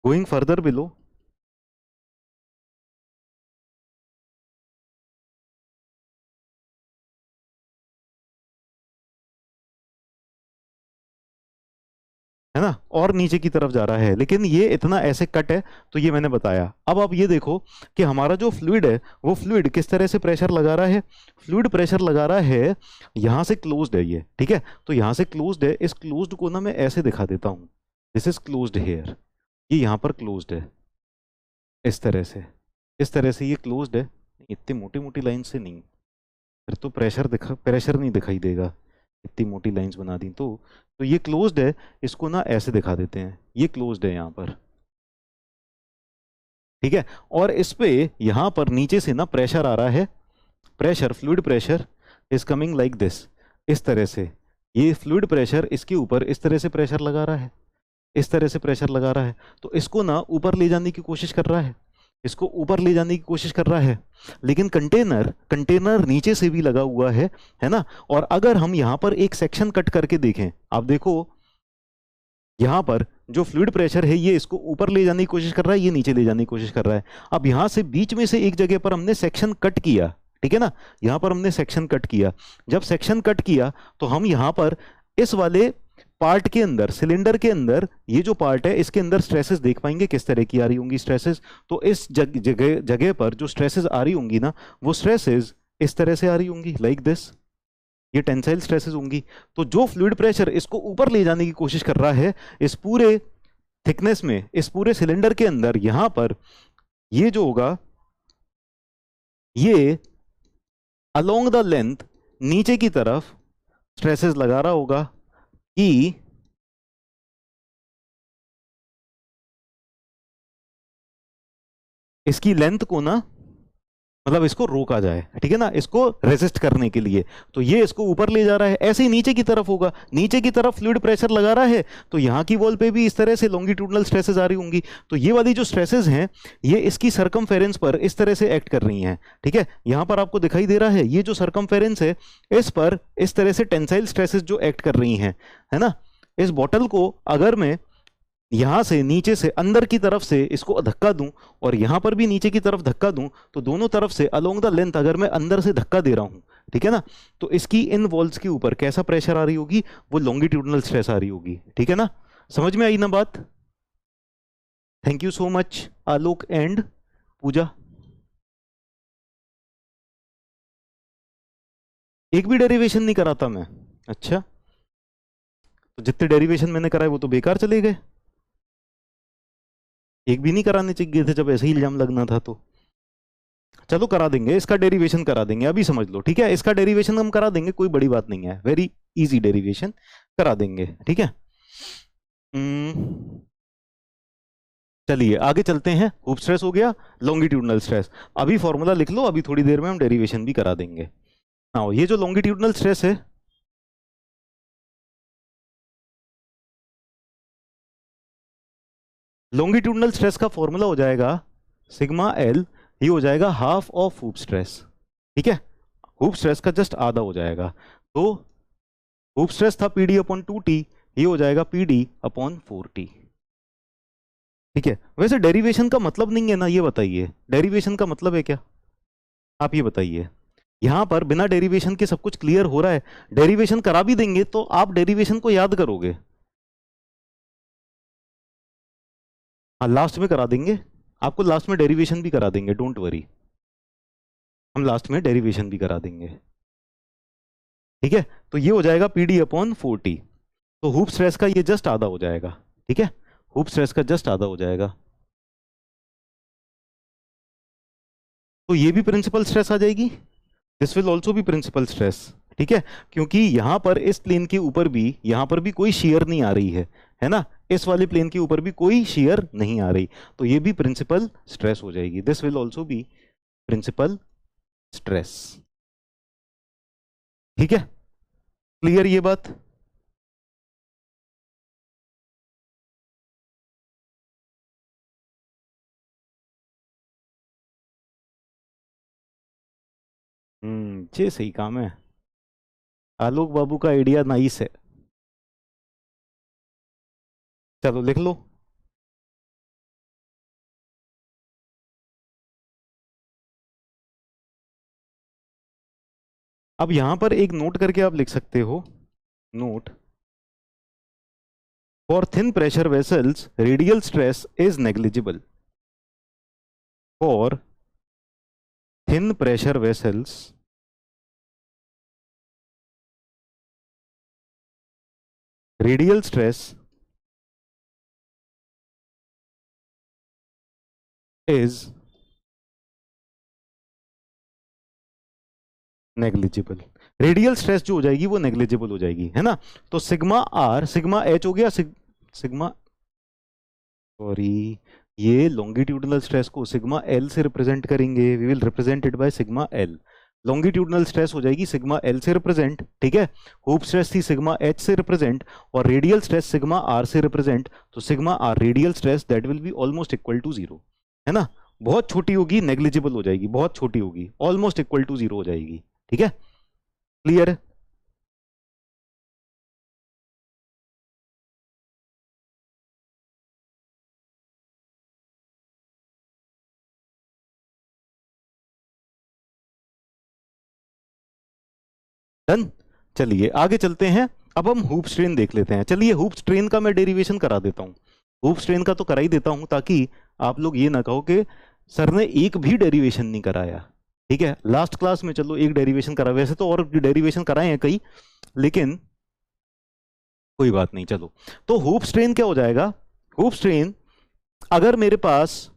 Speaker 1: गोइंग फर्दर बिलो। है ना, और नीचे की तरफ जा रहा है, लेकिन ये इतना ऐसे कट है। तो ये मैंने बताया। अब आप ये देखो कि हमारा जो फ्लूइड है, वो फ्लूइड किस तरह से प्रेशर लगा रहा है। फ्लूइड प्रेशर लगा रहा है, यहां से क्लोज्ड है ये। ठीक है, तो यहां से क्लोज्ड है, इस क्लोज्ड को ना मैं ऐसे दिखा देता हूं, दिस इज क्लोज्ड हेयर। ये यहां पर क्लोज्ड है इस तरह से, इस तरह से ये क्लोज्ड है। इतनी मोटी मोटी लाइन से नहीं, फिर तो प्रेशर नहीं दिखाई देगा। इतनी मोटी लाइंस बना दी तो ये क्लोज्ड है। इसको ना ऐसे दिखा देते हैं, ये क्लोज्ड है यहाँ पर। ठीक है, और इस पे यहाँ पर नीचे से ना प्रेशर आ रहा है, pressure, fluid pressure is coming like this, इस तरह से। ये फ्लूइड प्रेशर इसके ऊपर इस तरह से प्रेशर लगा रहा है, इस तरह से प्रेशर लगा रहा है। तो इसको ना ऊपर ले जाने की कोशिश कर रहा है, इसको ऊपर ले जाने की कोशिश कर रहा है। लेकिन कंटेनर कंटेनर नीचे से भी लगा हुआ है ना। और अगर हम यहाँ पर एक सेक्शन कट करके देखें, आप देखो यहाँ पर जो फ्लूइड प्रेशर है ये इसको ऊपर ले जाने की कोशिश कर रहा है, ये नीचे ले जाने की कोशिश कर रहा है। अब यहां से बीच में से एक जगह पर हमने सेक्शन कट किया, ठीक है ना, यहां पर हमने सेक्शन कट किया। जब सेक्शन कट किया तो हम यहां पर इस वाले पार्ट के अंदर, सिलेंडर के अंदर, ये जो पार्ट है इसके अंदर स्ट्रेसेस देख पाएंगे किस तरह की आ रही होंगी स्ट्रेसेस। तो इस जगह जगह पर जो स्ट्रेसेस आ रही होंगी ना, वो स्ट्रेसेस इस तरह से आ रही होंगी, लाइक दिस, ये टेंसाइल स्ट्रेसेस होंगी। तो जो फ्लूइड प्रेशर इसको ऊपर ले जाने की कोशिश कर रहा है इस पूरे थिकनेस में, इस पूरे सिलेंडर के अंदर, यहां पर ये जो होगा ये अलोंग द लेंथ नीचे की तरफ स्ट्रेसेस लगा रहा होगा कि इसकी लेंथ को ना, मतलब इसको रोका जाए, ठीक है ना, इसको रेजिस्ट करने के लिए। तो ये इसको ऊपर ले जा रहा है, ऐसे ही नीचे की तरफ होगा, नीचे की तरफ फ्लूइड प्रेशर लगा रहा है तो यहां की वॉल पे भी इस तरह से लॉन्गिट्यूडनल स्ट्रेसेस आ रही होंगी। तो ये वाली जो स्ट्रेसेस हैं ये इसकी सरकमफेरेंस पर इस तरह से एक्ट कर रही हैं, ठीक है। यहां पर आपको दिखाई दे रहा है ये जो सरकमफेरेंस है इस पर इस तरह से टेंसाइल स्ट्रेसेस जो एक्ट कर रही हैं, है ना। इस बॉटल को अगर मैं यहां से नीचे से अंदर की तरफ से इसको धक्का दूं और यहां पर भी नीचे की तरफ धक्का दूं, तो दोनों तरफ से अलोंग द लेंथ अगर मैं अंदर से धक्का दे रहा हूं, ठीक है ना, तो इसकी इन वॉल्स के ऊपर कैसा प्रेशर आ रही होगी, वो लॉन्गिट्यूडनल स्ट्रेस आ रही होगी, ठीक है ना। समझ में आई ना बात? Thank you so much Alok and Pooja. एक भी डेरिवेशन नहीं कराता मैं? अच्छा, तो जितने डेरिवेशन मैंने कराए वो तो बेकार चले गए, एक भी नहीं कराने चाहिए थे जब ऐसे ही इल्जाम लगना था। तो चलो करा देंगे, इसका डेरिवेशन करा देंगे, अभी समझ लो, ठीक है। इसका डेरिवेशन हम करा देंगे, कोई बड़ी बात नहीं है, वेरी इजी डेरिवेशन करा देंगे, ठीक है। चलिए आगे चलते हैं। हूप स्ट्रेस हो गया, लॉन्गिट्यूडनल स्ट्रेस। अभी फॉर्मूला लिख लो, अभी थोड़ी देर में हम डेरिवेशन भी करा देंगे। हाँ, ये जो लॉन्गिट्यूडनल स्ट्रेस है, लॉन्गिट्यूडनल स्ट्रेस का फॉर्मूला हो जाएगा सिग्मा एल, ये हो जाएगा हाफ ऑफ हूप स्ट्रेस, ठीक है। हूप स्ट्रेस का जस्ट आधा हो जाएगा। तो हूप स्ट्रेस था पीडी अपॉन 2t, ये हो जाएगा पीडी अपॉन 4t, ठीक है। वैसे डेरिवेशन का मतलब नहीं है ना, ये बताइए, डेरिवेशन का मतलब है क्या, आप ये बताइए। यहां पर बिना डेरिवेशन के सब कुछ क्लियर हो रहा है, डेरिवेशन करा भी देंगे तो आप डेरिवेशन को याद करोगे। हाँ, लास्ट में करा देंगे, आपको लास्ट में डेरिवेशन भी करा देंगे, डोंट वरी, हम लास्ट में डेरिवेशन भी करा देंगे, ठीक है। तो ये हो जाएगा पीडी अपॉन 4t, तो हूप स्ट्रेस का ये जस्ट आधा हो जाएगा, ठीक है, हूप स्ट्रेस का जस्ट आधा हो जाएगा। तो ये भी प्रिंसिपल स्ट्रेस आ जाएगी, दिस विल ऑल्सो भी प्रिंसिपल स्ट्रेस, ठीक है, क्योंकि यहां पर इस प्लेन के ऊपर भी, यहां पर भी कोई शेयर नहीं आ रही है ना, इस वाले प्लेन के ऊपर भी कोई शेयर नहीं आ रही, तो ये भी प्रिंसिपल स्ट्रेस हो जाएगी, दिस विल ऑल्सो भी प्रिंसिपल स्ट्रेस, ठीक है। क्लियर ये बात? ये सही काम है, आलोक बाबू का आइडिया नाइस है। चलो लिख लो। अब यहां पर एक नोट करके आप लिख सकते हो, note, for thin pressure vessels radial stress is negligible, for thin pressure vessels radial stress is negligible. Radial stress जो हो जाएगी वो नेग्लिजिबल हो जाएगी, है ना। तो सिग्मा आर, सिग्मा एच हो गया, सिग्मा, सॉरी, ये लॉन्गिट्यूडनल स्ट्रेस को सिग्मा एल से रिप्रेजेंट करेंगे, we will represent it by sigma L. Longitudinal stress हो जाएगी सिग्मा एल से रिप्रेजेंट, ठीक है। हूप स्ट्रेस थी सिग्मा एच से रिप्रेजेंट, और रेडियल स्ट्रेस सिग्मा आर से रिप्रेजेंट, तो sigma R radial stress that will be almost equal to 0, है ना। बहुत छोटी होगी, नेग्लिजिबल हो जाएगी, बहुत छोटी होगी, ऑलमोस्ट इक्वल टू 0 हो जाएगी, ठीक है। क्लियर? डन। चलिए आगे चलते हैं। अब हम हुप स्ट्रेन देख लेते हैं। चलिए हुप स्ट्रेन का मैं डेरिवेशन करा देता हूँ। हुप स्ट्रेन का तो करा ही देता हूँ ताकि आप लोग ये ना कहो कि सर ने एक भी डेरिवेशन नहीं कराया। ठीक है, लास्ट क्लास में चलो एक डेरिवेशन करा, वैसे तो और डेरिवेशन कराए हैं कई, लेकिन कोई बात नहीं। चलो, तो हुप स्ट्रेन क्या हो जाएगा? हुप स्ट्रेन अगर मेरे पास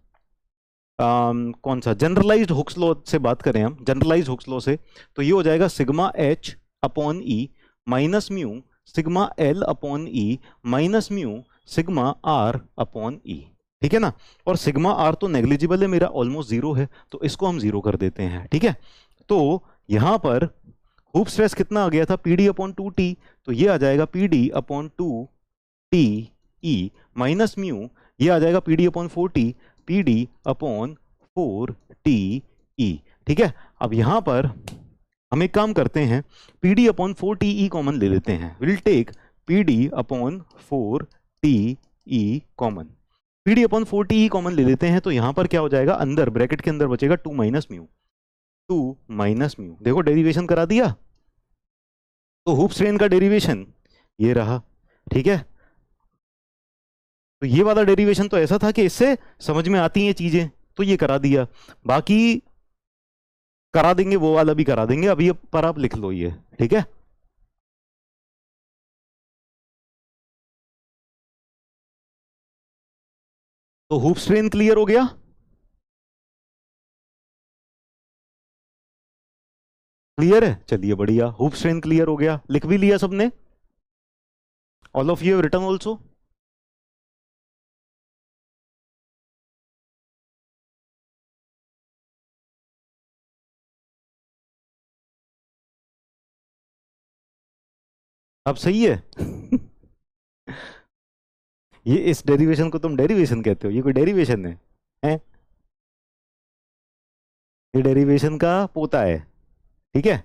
Speaker 1: कौन सा जनरलाइज्ड हुक्स लॉ से बात करें, हम जनरलाइज्ड हुक्स लॉ से, तो ये हो जाएगा sigma H upon E minus mu sigma L upon E minus mu sigma R upon E. ठीक है ना? और सिग्मा आर तो नेग्लिजिबल है मेरा, ऑलमोस्ट जीरो है, तो इसको हम जीरो कर देते हैं। ठीक है, तो यहां पर हुप स्ट्रेस कितना आ गया था? P D upon two T, तो ये आ जाएगा P D upon two T E minus mu, ये आ जाएगा P D upon four T P D upon four T ई। ठीक है, अब यहां पर हम एक काम करते हैं, P D upon four T E common ले लेते हैं। Will take P D upon four T E common. P D upon four T E common ले लेते हैं, तो यहां पर क्या हो जाएगा? अंदर ब्रैकेट के अंदर बचेगा two minus mu, two minus mu. देखो डेरिवेशन करा दिया, तो हुप स्ट्रेन का डेरिवेशन ये रहा। ठीक है, तो ये वाला डेरिवेशन तो ऐसा था कि इससे समझ में आती हैं चीजें, तो ये करा दिया। बाकी करा देंगे, वो वाला भी करा देंगे, अभी पर आप लिख लो ये। ठीक है, तो हुप स्ट्रेन क्लियर हो गया? क्लियर है, चलिए बढ़िया, हुप स्ट्रेन क्लियर हो गया, लिख भी लिया सबने? All of you have written also? अब सही है? ये इस डेरिवेशन को तुम डेरिवेशन कहते हो? ये कोई डेरिवेशन है? हैं? ये डेरिवेशन का पोता है। ठीक है,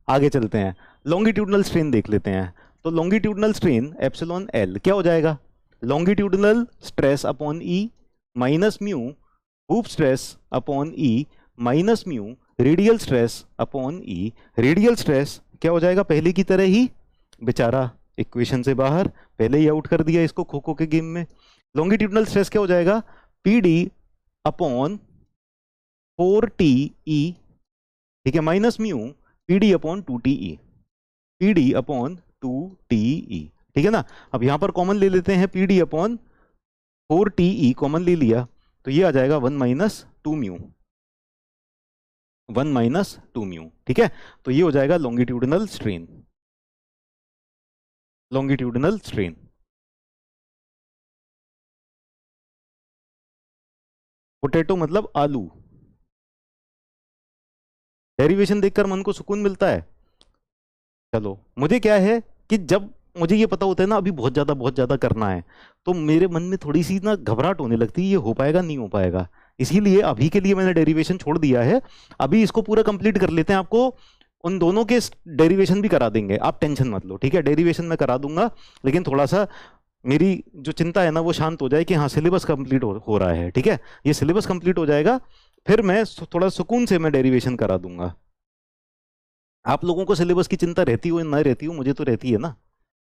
Speaker 1: आगे चलते हैं, लॉन्गिट्यूडनल स्ट्रेन देख लेते हैं। तो लॉन्गिट्यूडनल स्ट्रेन एप्सिलॉन एल क्या हो जाएगा? Longitudinal stress upon E minus mu hoop stress upon E minus mu radial stress upon E. Radial stress क्या हो जाएगा? पहले की तरह ही, बेचारा इक्वेशन से बाहर, पहले ही आउट कर दिया इसको खो खो के गेम में। लॉन्गिट्यूडनल स्ट्रेस क्या हो जाएगा? P D upon four T ई, ठीक है, minus mu P D upon two T E, P D upon two T E. ठीक है ना? अब यहां पर कॉमन ले लेते हैं, P D upon four T E common ले लिया, तो ये आ जाएगा one minus two mu, one minus two mu. ठीक है, तो ये हो जाएगा longitudinal strain, longitudinal strain. Potato मतलब आलू। डेरिवेशन देखकर मन को सुकून मिलता है। चलो, मुझे क्या है कि जब मुझे ये पता होता है ना अभी बहुत ज्यादा करना है, तो मेरे मन में थोड़ी सी ना घबराहट होने लगती है, ये हो पाएगा नहीं हो पाएगा। इसीलिए अभी के लिए मैंने डेरिवेशन छोड़ दिया है। अभी इसको पूरा कंप्लीट कर लेते हैं, आपको उन दोनों के डेरिवेशन भी करा देंगे, आप टेंशन मत लो। ठीक है, डेरिवेशन मैं करा दूंगा, लेकिन थोड़ा सा मेरी जो चिंता है ना वो शांत हो जाए कि हाँ सिलेबस कंप्लीट हो रहा है। ठीक है, ये सिलेबस कंप्लीट हो जाएगा, फिर मैं थोड़ा सुकून से मैं डेरिवेशन करा दूंगा। आप लोगों को सिलेबस की चिंता रहती हो ना रहती हो, मुझे तो रहती है ना।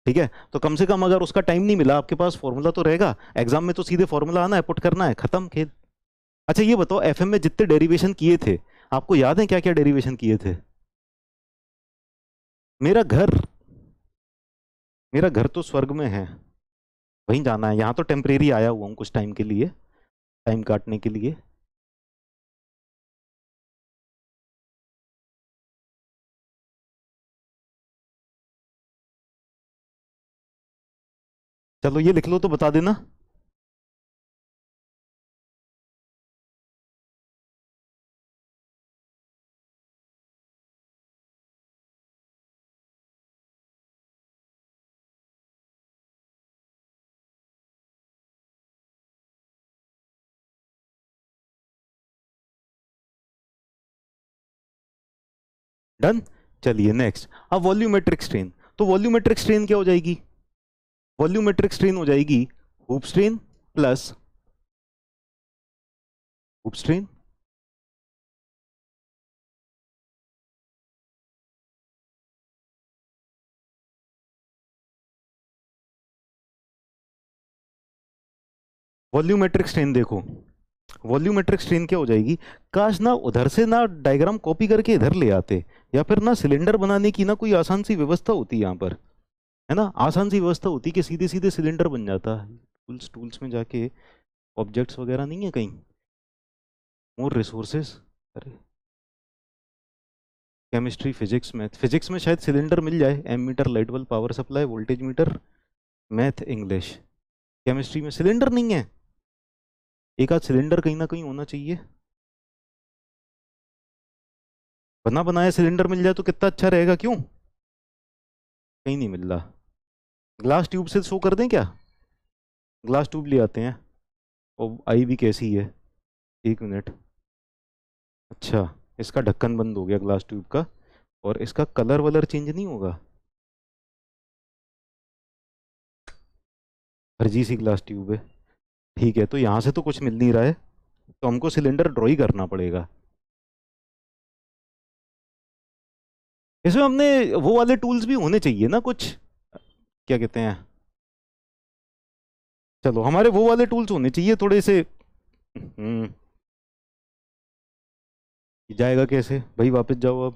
Speaker 1: ठीक है, तो कम से कम अगर उसका टाइम नहीं मिला, आपके पास फॉर्मूला तो रहेगा, एग्जाम में तो सीधे फॉर्मूला आना है, पुट करना है, खत्म खेल। अच्छा ये बताओ, एफएम में जितने डेरिवेशन किए थे, आपको याद है क्या क्या डेरिवेशन किए थे? मेरा घर, मेरा घर तो स्वर्ग में है, वहीं जाना है। यहाँ तो टेम्परेरी आया हुआ हूँ कुछ टाइम के लिए, टाइम काटने के लिए। चलो ये लिख लो तो बता देना। डन। चलिए नेक्स्ट, अब वॉल्यूमेट्रिक स्ट्रेन। तो वॉल्यूमेट्रिक स्ट्रेन क्या हो जाएगी? वॉल्यूमेट्रिक स्ट्रेन हो जाएगी hoop strain plus hoop strain volumetric strain देखो, वॉल्यूमेट्रिक स्ट्रेन क्या हो जाएगी, काश ना उधर से ना डायग्राम कॉपी करके इधर ले आते, या फिर ना सिलेंडर बनाने की ना कोई आसान सी व्यवस्था होती यहाँ पर, है ना, आसान सी व्यवस्था होती कि सीधे सीधे सिलेंडर बन जाता। टूल्स टूल्स में जाके ऑब्जेक्ट्स वगैरह नहीं है कहीं, मोर रिसोर्सेज, अरे केमिस्ट्री, फिजिक्स, मैथ, फिजिक्स में शायद सिलेंडर मिल जाए, ammeter, light bulb, power supply, voltage meter, math, English. Chemistry में सिलेंडर नहीं है, एक आध सिलेंडर कहीं ना कहीं होना चाहिए, बना बनाया सिलेंडर मिल जाए तो कितना अच्छा रहेगा, क्यों, कहीं नहीं मिल रहा। ग्लास ट्यूब से शो कर दें क्या, ग्लास ट्यूब ले आते हैं, और आई भी कैसी है, एक मिनट, अच्छा इसका ढक्कन बंद हो गया ग्लास ट्यूब का, और इसका कलर वलर चेंज नहीं होगा, फर्जी सी ग्लास ट्यूब है। ठीक है, तो यहाँ से तो कुछ मिल नहीं रहा है, तो हमको सिलेंडर ड्रॉ ही करना पड़ेगा। इसमें हमने वो वाले टूल्स भी होने चाहिए ना कुछ, क्या कहते हैं, चलो हमारे वो वाले टूल्स होने चाहिए थोड़े से। जाएगा कैसे भाई, वापस जाओ अब,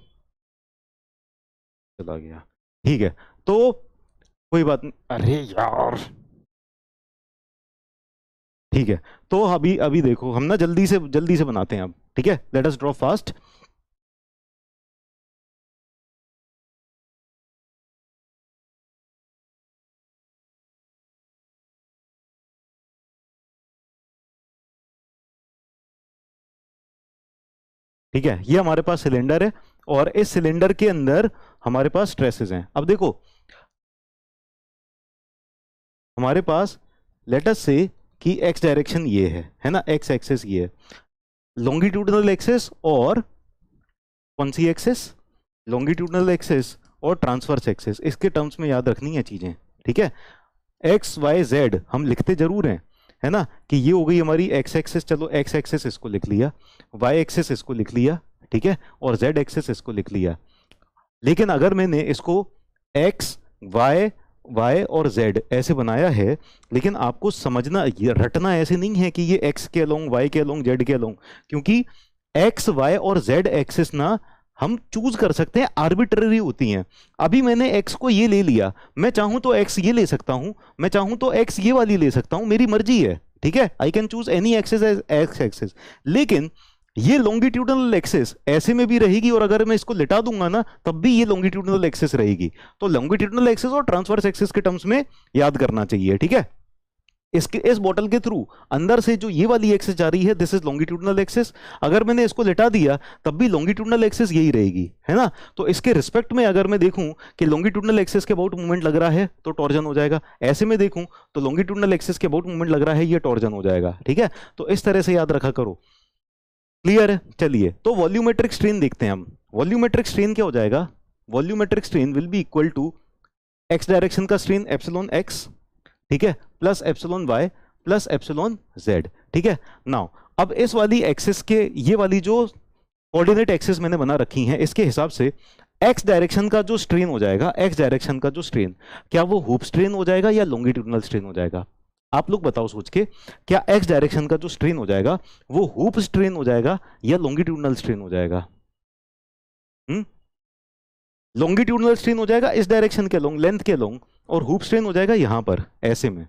Speaker 1: चला गया, ठीक है, तो कोई बात नहीं, अरे यार, ठीक है, तो अभी अभी देखो हम ना जल्दी से बनाते हैं अब, ठीक है, लेट अस ड्रॉ फास्ट। ठीक है, ये हमारे पास सिलेंडर है, और इस सिलेंडर के अंदर हमारे पास स्ट्रेसेस हैं। अब देखो हमारे पास, लेट अस से कि एक्स डायरेक्शन ये है ना, एक्स एक्सेस ये है, लॉन्गिट्यूडनल एक्सेस और कौन सी एक्सेस, लॉन्गिट्यूडनल एक्सेस और ट्रांसवर्स एक्सेस, इसके टर्म्स में याद रखनी है चीजें, ठीक है। एक्स वाई जेड हम लिखते जरूर हैं, है ना, कि ये हो गई हमारी एक्स एक्सेस, चलो एक्स एक्सेस इसको लिख लिया, वाई एक्सेस इसको लिख लिया, ठीक है, और जेड एक्सेस इसको लिख लिया। लेकिन अगर मैंने इसको एक्स वाई वाई और जेड ऐसे बनाया है, लेकिन आपको समझना, ये रटना ऐसे नहीं है कि ये एक्स के अलोंग, वाई के अलोंग, जेड के अलोंग, क्योंकि एक्स वाई और जेड एक्सिस ना हम चूज कर सकते हैं, आर्बिट्ररी होती हैं। अभी मैंने एक्स को ये ले लिया, मैं चाहूं तो एक्स ये ले सकता हूं, मैं चाहूं तो एक्स ये वाली ले सकता हूं, मेरी मर्जी है, ठीक है, I can choose any axis as x axis. लेकिन ये लॉन्गिट्यूडनल एक्सिस ऐसे में भी रहेगी, और अगर मैं इसको लिटा दूंगा ना तब भी ये लॉन्गिट्यूडनल एक्सिस रहेगी। तो लॉन्गिट्यूडनल एक्सिस और ट्रांसवर्स एक्सिस के टर्म्स में याद करना चाहिए, ठीक है। इसके इस बॉटल के थ्रू अंदर से जो ये वाली एक्सिस जा रही है, दिस इज लॉन्गिट्यूडनल एक्सिस, अगर मैंने इसको लिटा दिया तब भी लॉन्गिट्यूडनल एक्सिस यही रहेगी, है ना। तो इसके रिस्पेक्ट में अगर मैं देखूं कि लॉन्गिट्यूडनल एक्सिस के अबाउट मूवमेंट लग रहा है तो टॉर्जन हो जाएगा, ऐसे में देखूं तो लॉन्गिट्यूडनल एक्सिस के अबाउट मूवमेंट लग रहा है, ये टॉर्जन हो जाएगा, ठीक है। तो इस तरह से याद रखा करो, क्लियर है। चलिए तो वॉल्यूमेट्रिक स्ट्रेन देखते हैं हम। वॉल्यूमेट्रिक स्ट्रेन क्या हो जाएगा, volumetric strain will be equal to x direction का स्ट्रेन एप्सिलॉन एक्स, ठीक है, plus epsilon y plus epsilon z, ठीक है। नाउ अब इस वाली एक्सिस के, ये वाली जो कोऑर्डिनेट एक्सिस मैंने बना रखी हैं, इसके हिसाब से एक्स डायरेक्शन का जो स्ट्रेन हो जाएगा, एक्स डायरेक्शन का जो स्ट्रेन, क्या वो हूप स्ट्रेन हो जाएगा या लॉन्गिट्यूडनल स्ट्रेन हो जाएगा, आप लोग बताओ सोच के, क्या एक्स डायरेक्शन का जो स्ट्रेन हो जाएगा वो हूप स्ट्रेन हो जाएगा या लॉन्गिट्यूडनल स्ट्रेन हो जाएगा, लॉन्गिट्यूडनल स्ट्रेन हो जाएगा इस डायरेक्शन के लॉन्ग, लेंथ के लॉन्ग, और हूप स्ट्रेन हो जाएगा यहां पर ऐसे में,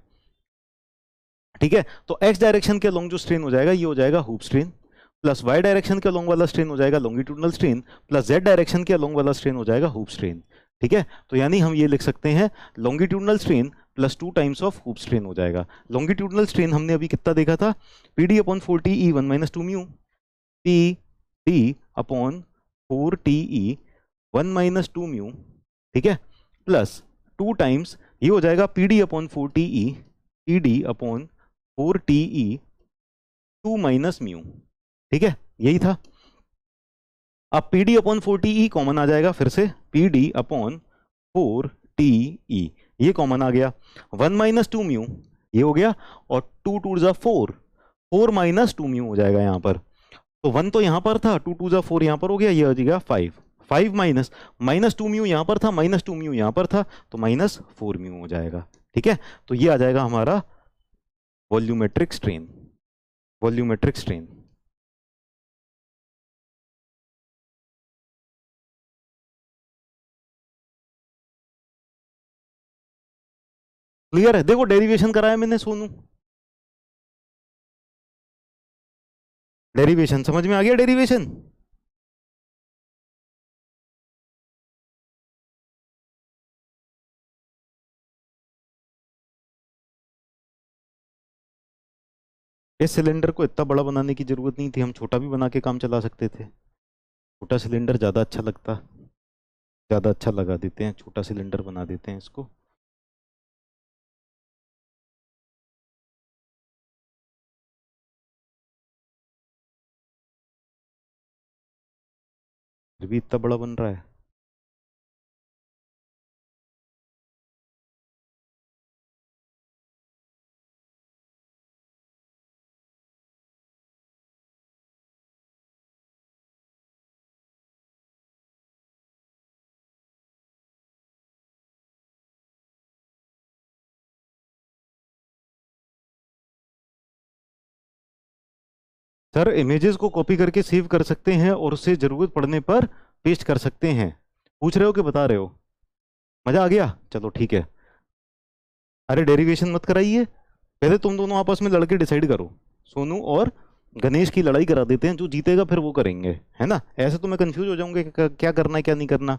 Speaker 1: ठीक है। तो एक्स डायरेक्शन के लॉन्ग जो स्ट्रेन हो जाएगा ये हो जाएगा hoop strain, plus y direction के लॉन्ग वाला स्ट्रेन हो जाएगा longitudinal strain, plus z direction के लॉन्ग वाला स्ट्रेन हो जाएगा हूप स्ट्रेन, ठीक है। तो यानी हम ये लिख सकते हैं longitudinal strain plus 2 times of hoop strain हो जाएगा। लॉन्गिट्यूडनल स्ट्रेन हमने अभी कितना देखा था, पी डी अपॉन 4 टी ई 1 minus 2 mu, P D upon 4 T ई 1 माइनस 2 म्यू, ठीक है, प्लस 2 टाइम्स ये हो जाएगा पी डी अपॉन 4 टी ई, पी डी अपॉन 4 टी ई 2 माइनस म्यू, ठीक है, यही था। अब P D upon 4 T E common आ जाएगा, फिर से P D upon 4 T E ये कॉमन आ गया, 1 माइनस 2 म्यू ये हो गया, और 2 टू जा 4, 4 माइनस 2 म्यू हो जाएगा यहाँ पर। तो 1 तो यहाँ पर था, 2 टू जा 4 यहाँ पर हो गया, ये हो जाएगा 5, 5 माइनस माइनस 2 म्यू यहाँ पर था, माइनस 2 म्यू यहाँ पर था, तो माइनस 4 म्यू हो जाएगा, ठीक है। तो ये आ जाएगा हमारा volumetric strain, volumetric strain. Clear है? देखो डेरिवेशन कराया मैंने सोनू, डेरिवेशन समझ में आ गया? डेरिवेशन इस सिलेंडर को इतना बड़ा बनाने की जरूरत नहीं थी, हम छोटा भी बना के काम चला सकते थे। छोटा सिलेंडर ज़्यादा अच्छा लगता, ज़्यादा अच्छा लगा देते हैं, छोटा सिलेंडर बना देते हैं इसको। फिर भी इतना बड़ा बन रहा है। सर इमेजेस को कॉपी करके सेव कर सकते हैं और उसे जरूरत पड़ने पर पेस्ट कर सकते हैं। पूछ रहे हो कि बता रहे हो? मजा आ गया? चलो ठीक है। अरे डेरिवेशन मत कराइए, पहले तुम दोनों आपस में लड़के डिसाइड करो। सोनू और गणेश की लड़ाई करा देते हैं, जो जीतेगा फिर वो करेंगे, है ना? ऐसे तो मैं कंफ्यूज हो जाऊंगा कि क्या करना है क्या नहीं करना।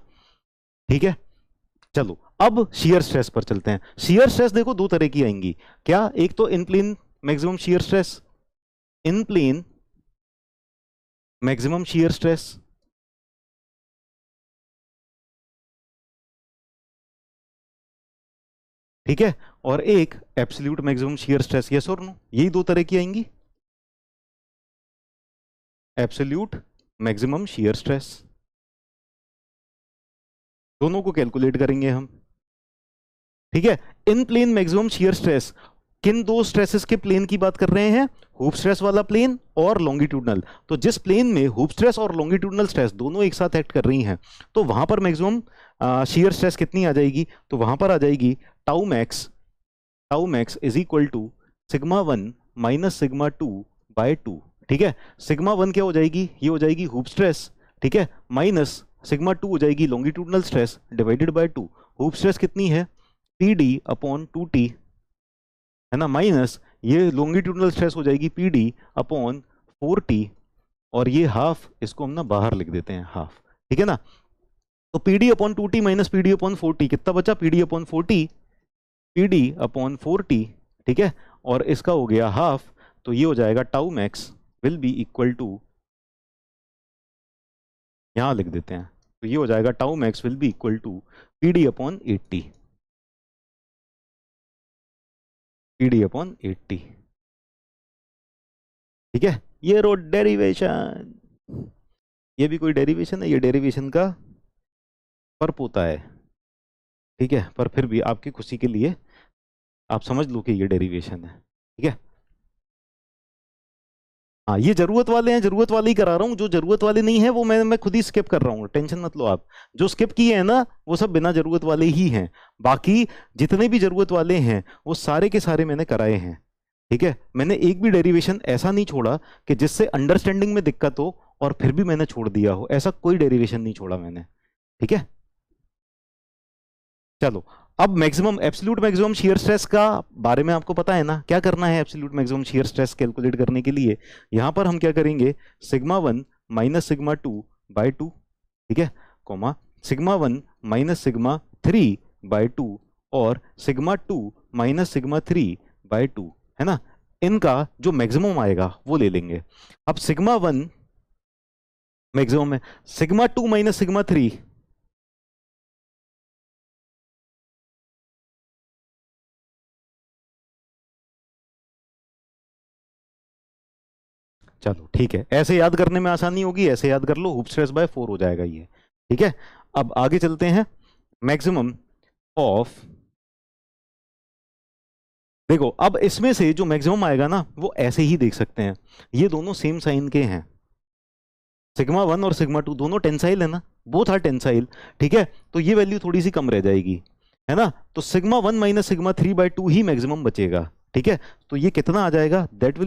Speaker 1: ठीक है, चलो अब शियर स्ट्रेस पर चलते हैं। शियर स्ट्रेस देखो दो तरह की आएंगी क्या, एक तो इन प्लेन मैक्सिमम शियर स्ट्रेस, इन प्लेन मैक्सिमम शियर स्ट्रेस, ठीक है, और एक absolute maximum shear stress. Yes और नो? यही दो तरह की आएंगी, एब्सोल्यूट मैक्सिमम शियर स्ट्रेस। दोनों को कैलकुलेट करेंगे हम, ठीक है। इन प्लेन मैक्सिमम शियर स्ट्रेस, किन दो स्ट्रेसेस के प्लेन की बात कर रहे हैं? हूप स्ट्रेस वाला प्लेन और लॉन्गिट्यूडनल। तो जिस प्लेन में हूप स्ट्रेस और लॉन्गिट्यूडनल स्ट्रेस दोनों एक साथ एक्ट कर रही हैं, तो वहां पर मैक्सिमम शियर स्ट्रेस कितनी आ जाएगी? तो वहां पर आ जाएगी tau max is equal to sigma 1 minus sigma 2 by 2। ठीक है, सिग्मा 1 क्या हो जाएगी? ये हो जाएगी हूप स्ट्रेस, ठीक है, माइनस सिग्मा 2 हो जाएगी longitudinal stress divided by 2। Hoop stress कितनी है? पी डी अपॉन 2t, है ना, माइनस ये लॉन्गिट्यूडनल स्ट्रेस हो जाएगी पी डी अपॉन 4t, और ये हाफ, इसको हम ना बाहर लिख देते हैं हाफ, ठीक है ना। तो P D upon 2t minus P D upon 4t कितना बचा? P D upon 4t, P D upon 4t, ठीक है, और इसका हो गया हाफ। तो ये हो जाएगा tau max will be equal to, यहां लिख देते हैं, तो ये हो जाएगा tau max will be equal to P D upon 80, P D upon 80, ठीक है। ये रो डेरिवेशन, ये भी कोई डेरिवेशन है, ये डेरिवेशन का पर्प होता है, ठीक है, पर फिर भी आपकी खुशी के लिए आप समझ लो कि ये डेरिवेशन है, ठीक है। हाँ, ये जरूरत वाले हैं, जरूरत वाले ही करा रहा हूँ, जो जरूरत वाले नहीं है वो मैं खुद ही स्किप कर रहा हूँ, टेंशन मत लो आप। जो स्किप किए हैं ना वो सब बिना जरूरत वाले ही हैं, बाकी जितने भी जरूरत वाले हैं वो सारे के सारे मैंने कराए हैं, ठीक है। मैंने एक भी डेरिवेशन ऐसा नहीं छोड़ा कि जिससे अंडरस्टैंडिंग में दिक्कत हो और फिर भी मैंने छोड़ दिया हो, ऐसा कोई डेरिवेशन नहीं छोड़ा मैंने, ठीक है। चलो अब maximum absolute maximum shear stress का बारे में आपको पता है ना, क्या करना है absolute maximum shear stress calculate करने के लिए? यहां पर हम क्या करेंगे, सिग्मा 1 माइनस सिग्मा 2 बाय 2, ठीक है, comma sigma 1 minus sigma 3 by 2 और सिग्मा 2 माइनस सिग्मा 3 बाय 2, है ना। इनका जो मैक्सिमम आएगा वो ले लेंगे। अब सिग्मा 1 मैक्सिमम है, सिग्मा 2 माइनस सिग्मा 3, चलो ठीक है, ऐसे याद करने में आसानी होगी, ऐसे याद कर लो, हूप स्ट्रेस बाय 4 हो जाएगा ये, ठीक है। अब आगे चलते हैं, मैक्सिमम ऑफ, देखो अब इसमें से जो मैक्सिमम आएगा ना वो ऐसे ही देख सकते हैं, ये दोनों सेम साइन के हैं, सिग्मा 1 और सिग्मा 2 दोनों टेंसाइल है ना, बोथ आर टेंसाइल, ठीक है। तो ये वैल्यू थोड़ी सी कम रह जाएगी, है ना, तो सिग्मा 1 माइनस सिग्मा 3 बाय 2 ही मैक्सिमम बचेगा, ठीक है, तो ये कितना आ जाएगा, that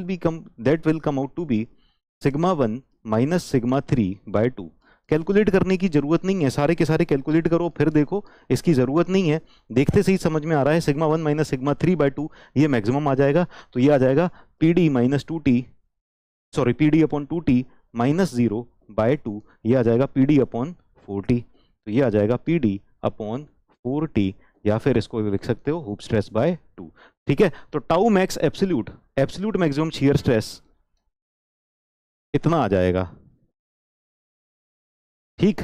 Speaker 1: will come out to be sigma 1 minus sigma 3 by 2। Calculate करने की जरूरत नहीं है, सारे के सारे कैलकुलेट करो फिर देखो, इसकी जरूरत नहीं है, देखते से ही समझ में आ रहा है। सिग्मा 1 माइनस सिग्मा 3 बाय 2 ये मैक्सिमम आ जाएगा, तो ये आ जाएगा P D minus 2t, sorry P D upon 2t minus 0 by 2, ये आ जाएगा पी डी अपॉन 4t। तो ये आ जाएगा पी डी अपॉन 4t, या फिर इसको लिख सकते हो हूप स्ट्रेस बाय 2। ठीक है, तो tau max absolute absolute maximum shear stress इतना आ जाएगा। ठीक,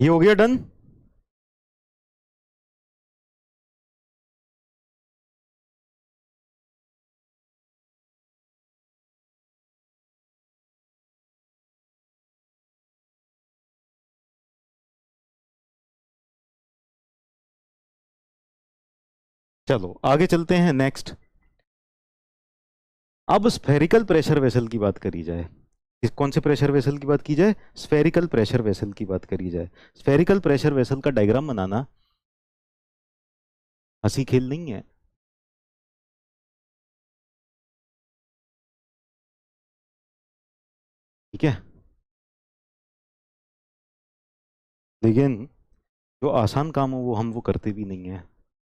Speaker 1: ये हो गया डन। चलो आगे चलते हैं नेक्स्ट। अब स्फेरिकल प्रेशर वेसल की बात करी जाए। कौन से प्रेशर वेसल की बात की जाए, स्फेरिकल प्रेशर वेसल की बात करी जाए। स्फेरिकल प्रेशर वेसल का डायग्राम बनाना हंसी खेल नहीं है। ठीक है, लेकिन जो आसान काम हो वो हम वो करते भी नहीं है,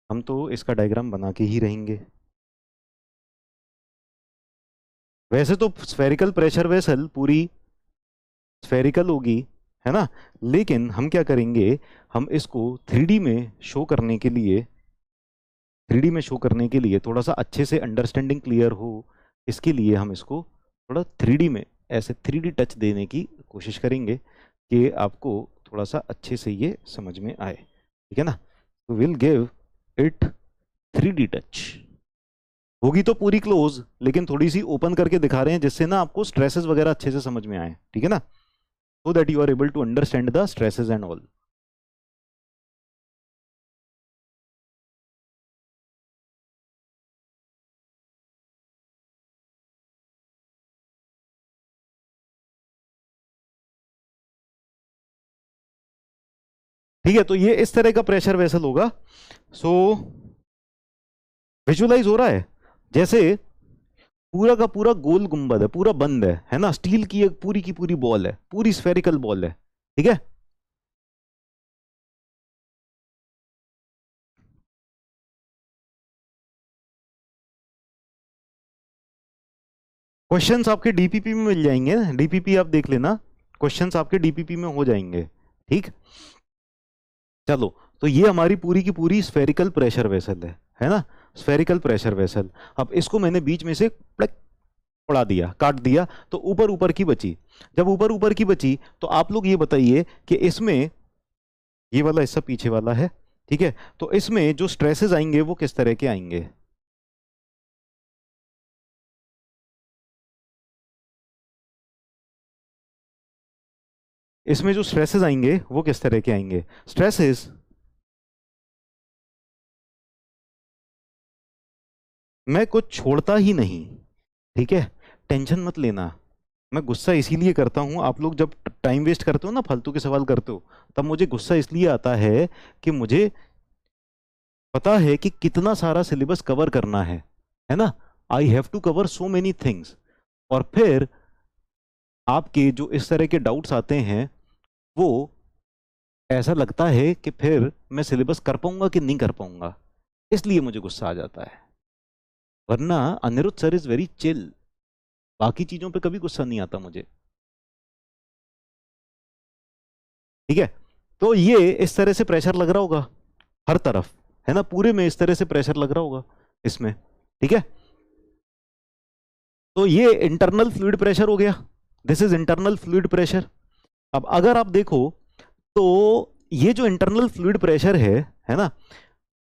Speaker 1: हम तो इसका डायग्राम बना के ही रहेंगे। वैसे तो स्फेरिकल प्रेशर वेसल पूरी स्फेरिकल होगी, है ना, लेकिन हम क्या करेंगे, हम इसको 3D में शो करने के लिए, 3D में शो करने के लिए थोड़ा सा अच्छे से अंडरस्टैंडिंग क्लियर हो, इसके लिए हम इसको थोड़ा 3D में ऐसे 3D टच देने की कोशिश करेंगे कि आपको थोड़ा सा अच्छे से ये समझ में आए। ठीक है ना, तो will give it 3D touch. होगी तो पूरी क्लोज, लेकिन थोड़ी सी ओपन करके दिखा रहे हैं जिससे ना आपको स्ट्रेसेस वगैरह अच्छे से समझ में आए। ठीक है ना, so that you are able to understand the stresses and all. ठीक है, तो ये इस तरह का प्रेशर वेसल होगा। सो विजुलाइज हो रहा है, जैसे पूरा का पूरा गोल गुंबद है, पूरा बंद है ना, स्टील की एक पूरी की पूरी बॉल है, पूरी स्फेरिकल बॉल है। ठीक है, क्वेश्चंस आपके डीपीपी में मिल जाएंगे, डीपीपी आप देख लेना, क्वेश्चंस आपके डीपीपी में हो जाएंगे। ठीक, चलो, तो ये हमारी पूरी की पूरी स्फेरिकल प्रेशर वेसल है ना, स्फेरिकल प्रेशर वेसल। अब इसको मैंने बीच में से प्लक उड़ा दिया, काट दिया, तो ऊपर ऊपर की बची। जब ऊपर ऊपर की बची तो आप लोग ये बताइए कि इसमें ये वाला हिस्सा पीछे वाला है, ठीक है, तो इसमें जो स्ट्रेसेस आएंगे वो किस तरह के आएंगे। इसमें जो स्ट्रेसेस आएंगे वो किस तरह के आएंगे, स्ट्रेसेस मैं कुछ छोड़ता ही नहीं। ठीक है, टेंशन मत लेना, मैं गुस्सा इसीलिए करता हूं, आप लोग जब टाइम वेस्ट करते हो ना, फालतू के सवाल करते हो, तब मुझे गुस्सा इसलिए आता है कि मुझे पता है कि कितना सारा सिलेबस कवर करना है ना, I have to cover so many things. और फिर आपके जो इस तरह के डाउट्स आते हैं, वो ऐसा लगता है कि फिर मैं सिलेबस कर पाऊंगा कि नहीं कर पाऊंगा, इसलिए मुझे गुस्सा आ जाता है। वरना Aniruddh sir is very chill, बाकी चीजों पे कभी गुस्सा नहीं आता मुझे। ठीक है, तो ये इस तरह से प्रेशर लग रहा होगा हर तरफ, है ना, पूरे में इस तरह से प्रेशर लग रहा होगा इसमें। ठीक है, तो ये इंटरनल फ्लूइड प्रेशर हो गया, this is internal fluid pressure. अब अगर आप देखो तो ये जो इंटरनल फ्लूइड प्रेशर है ना,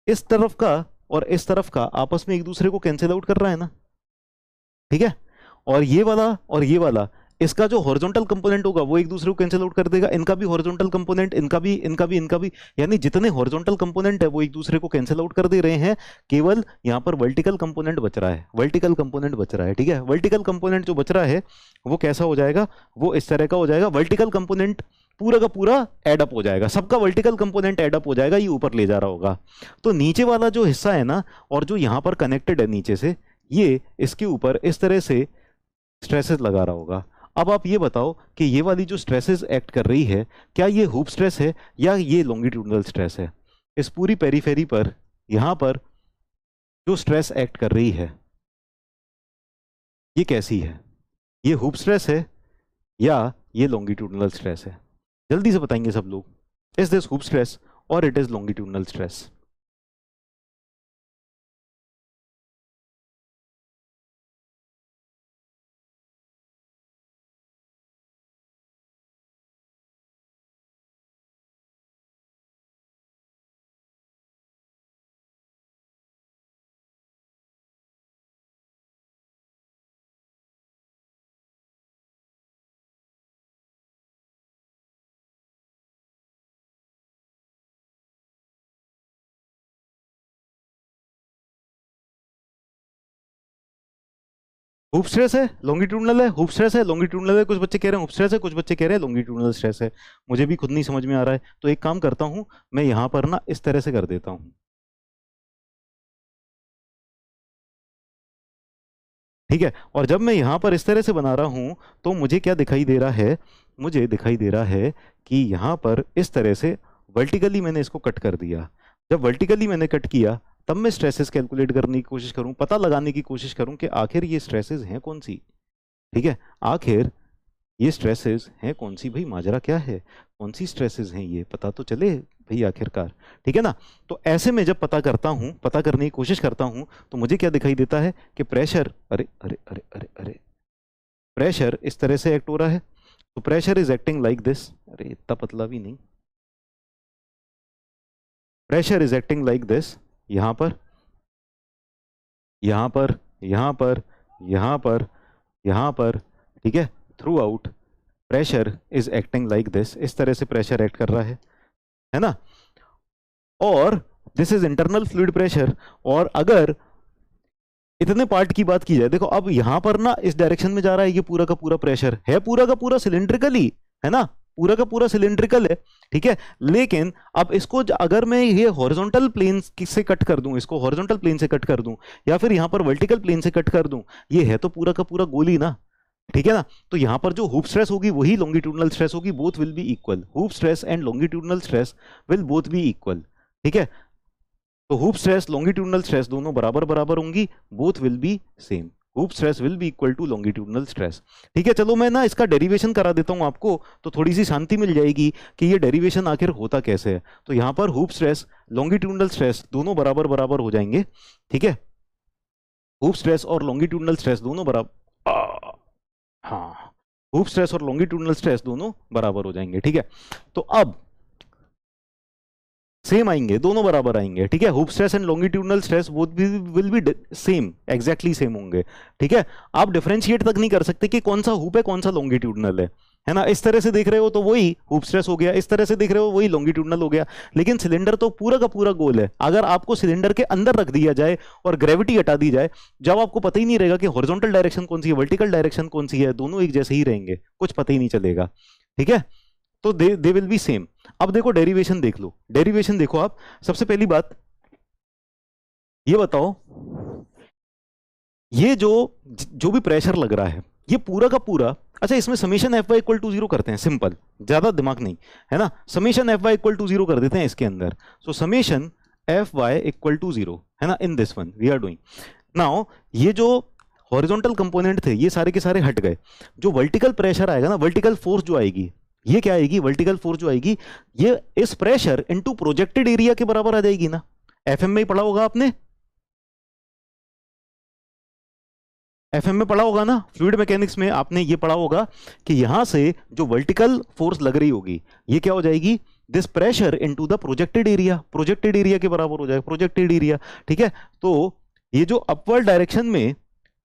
Speaker 1: इस तरफ का और इस तरफ का आपस में एक दूसरे को कैंसिल आउट कर रहा है ना। ठीक है, और ये वाला इसका जो हॉरिजॉन्टल कंपोनेंट होगा वो एक दूसरे को कैंसिल आउट कर देगा, इनका भी हॉरिजॉन्टल कंपोनेंट, इनका भी, यानी जितने हॉरिजॉन्टल कंपोनेंट है वो एक दूसरे को कैंसिल आउट कर दे रहे हैं, केवल यहां पर वर्टिकल कंपोनेंट बच रहा है, वर्टिकल कंपोनेंट बच रहा है। ठीक है, वर्टिकल कंपोनेंट जो बच रहा है वो कैसा हो जाएगा, वो इस तरह का हो जाएगा, वर्टिकल कंपोनेंट पूरा का पूरा एडअप हो जाएगा, सबका वर्टिकल कंपोनेंट एडअप हो जाएगा, ये ऊपर ले जा रहा होगा। तो नीचे वाला जो हिस्सा है ना, और जो यहां पर कनेक्टेड है नीचे से, ये इसके ऊपर इस तरह से स्ट्रेसेस लगा रहा होगा। अब आप ये बताओ कि ये वाली जो स्ट्रेसेस एक्ट कर रही है, क्या ये हूप स्ट्रेस है या ये लॉन्गिट्यूडनल स्ट्रेस है? इस पूरी पेरीफेरी पर यहां पर जो स्ट्रेस एक्ट कर रही है ये कैसी है? ये हूप स्ट्रेस है या ये लॉन्गिट्यूडनल स्ट्रेस है? जल्दी से बताएंगे सब लोग, इज दिस हूप स्ट्रेस और it is longitudinal stress? Hoop stress है, लॉन्गिट्यूडनल है, हूप स्ट्रेस है, लॉन्गिट्यूडनल है, कुछ बच्चे कह रहे हैं हूप स्ट्रेस है, कुछ बच्चे कह रहे हैं लॉन्गिट्यूडनल स्ट्रेस है। मुझे भी खुद नहीं समझ में आ रहा है, तो एक काम करता हूं, मैं यहां पर ना इस तरह से कर देता हूं। ठीक है, और जब मैं यहां पर इस तरह से बना रहा हूं तो मुझे क्या दिखाई दे रहा है, मुझे दिखाई दे रहा है कि यहां पर इस तरह से वर्टिकली मैंने इसको कट कर दिया। जब वर्टिकली मैंने कट किया तब मैं स्ट्रेसेस कैलकुलेट करने की कोशिश करूं, पता लगाने की कोशिश करूं कि आखिर ये स्ट्रेसेस हैं कौन सी। ठीक है, आखिर ये स्ट्रेसेस हैं कौन सी, भाई माजरा क्या है, कौन सी स्ट्रेसेस हैं, ये पता तो चले भाई आखिरकार। ठीक है ना, तो ऐसे में जब पता करता हूं, पता करने की कोशिश करता हूं, तो मुझे क्या दिखाई देता है कि प्रेशर, अरे अरे अरे अरे अरे, प्रेशर इस तरह से एक्ट हो रहा है। तो pressure is acting like this, अरे इतना पतला भी नहीं, pressure is acting like this, यहां पर, यहां पर, यहां पर, यहां पर, यहां पर। ठीक है, through out pressure is acting like this, इस तरह से प्रेशर एक्ट कर रहा है ना। और this is internal fluid pressure. और अगर इतने पार्ट की बात की जाए, देखो अब यहां पर ना इस डायरेक्शन में जा रहा है, ये पूरा का पूरा प्रेशर है, पूरा का पूरा सिलिंड्रिकली है ना, पूरा का पूरा सिलिंड्रिकल है। ठीक है, लेकिन अब इसको अगर मैं ये हॉरिजॉन्टल प्लेन से कट कर दूं, इसको हॉरिजॉन्टल प्लेन से कट कर दूं, या फिर यहां पर वर्टिकल प्लेन से कट कर दूं, ये है तो पूरा का पूरा गोल ही ना। ठीक है ना, तो यहां पर जो हूप स्ट्रेस होगी वही लॉन्गिट्यूडनल स्ट्रेस होगी, both will be equal, hoop stress and longitudinal stress will both be equal. ठीक है, तो हूप स्ट्रेस लॉन्गिट्यूडनल स्ट्रेस दोनों बराबर बराबर होंगी, both will be same, hoop stress will be equal to longitudinal stress. ठीक है, चलो मैं ना इसका डेरिवेशन करा देता हूं आपको, तो थोड़ी सी शांति मिल जाएगी कि ये डेरिवेशन आखिर होता कैसे है। तो यहां पर हूप स्ट्रेस लॉन्गिट्यूडनल स्ट्रेस दोनों बराबर बराबर हो जाएंगे। ठीक है, हूप स्ट्रेस और लॉन्गिट्यूडनल स्ट्रेस दोनों बराबर, हाँ, हूप स्ट्रेस और लॉन्गिट्यूडनल स्ट्रेस दोनों बराबर हो जाएंगे। ठीक है, तो अब सेम आएंगे, दोनों बराबर आएंगे। ठीक है, hoop stress and longitudinal stress both भी will be same, exactly same होंगे। ठीक है, आप डिफरेंशिएट तक नहीं कर सकते कि कौन सा हूप है कौन सा लॉन्गिट्यूडनल है ना। इस तरह से देख रहे हो तो वही हूप स्ट्रेस हो गया, इस तरह से देख रहे हो वही लॉन्गिट्यूडनल हो गया, लेकिन सिलेंडर तो पूरा का पूरा गोल है। अगर आपको सिलेंडर के अंदर रख दिया जाए और ग्रेविटी हटा दी जाए, जब आपको पता ही नहीं रहेगा कि हॉरिजॉन्टल डायरेक्शन कौन सी है, वर्टिकल डायरेक्शन कौन सी है, दोनों एक जैसे ही रहेंगे, कुछ पता ही नहीं चलेगा। ठीक है, तो दे विल बी सेम। अब देखो डेरिवेशन देख लो, डेरिवेशन देखो आप। सबसे पहली बात ये बताओ, ये जो भी प्रेशर लग रहा है ये पूरा का पूरा, अच्छा इसमें summation F Y equal to 0 करते हैं, सिंपल, ज्यादा दिमाग नहीं है ना, summation F Y equal to 0 कर देते हैं इसके अंदर। So summation F Y equal to 0 है ना, in this one we are doing now. ये जो हॉरिजॉन्टल कंपोनेंट थे ये सारे के सारे हट गए, जो वर्टिकल प्रेशर आएगा ना, वर्टिकल फोर्स जो आएगी, ये क्या आएगी, वर्टिकल फोर्स जो आएगी ये इस प्रेशर इनटू प्रोजेक्टेड एरिया के बराबर आ जाएगी ना। एफएम में ही पढ़ा होगा आपने, एफएम में पढ़ा होगा ना, फ्लूइड मैकेनिक्स में आपने ये पढ़ा होगा कि यहां से जो वर्टिकल फोर्स लग रही होगी ये क्या हो जाएगी, this pressure into the projected area, projected area के बराबर हो जाएगा, प्रोजेक्टेड एरिया। ठीक है, तो ये जो अपवर्ड डायरेक्शन में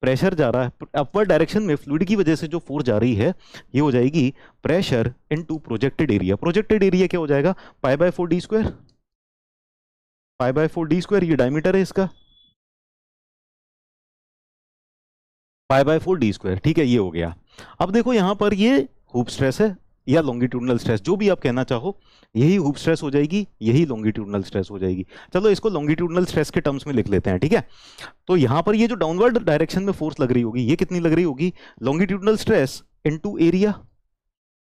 Speaker 1: प्रेशर जा रहा है अपवर्ड डायरेक्शन में, फ्लूइड की वजह से जो फोर्स जा रही है ये हो जाएगी pressure into projected area. Projected area क्या हो जाएगा, pi by 4 D square, pi by 4 D square, ये डायमीटर है इसका, पाई बाय 4 डी स्क्वायर, ठीक है, ये हो गया। अब देखो यहां पर ये हुप स्ट्रेस है या लॉन्गिट्यूडनल स्ट्रेस, जो भी आप कहना चाहो, यही हुप स्ट्रेस हो जाएगी, यही लॉन्गिट्यूडनल स्ट्रेस हो जाएगी। चलो इसको लॉन्गिट्यूडनल स्ट्रेस के टर्म्स में लिख लेते हैं, ठीक है। तो यहां पर ये जो डाउनवर्ड डायरेक्शन में फोर्स लग रही होगी, ये कितनी लग रही होगी, longitudinal stress into area,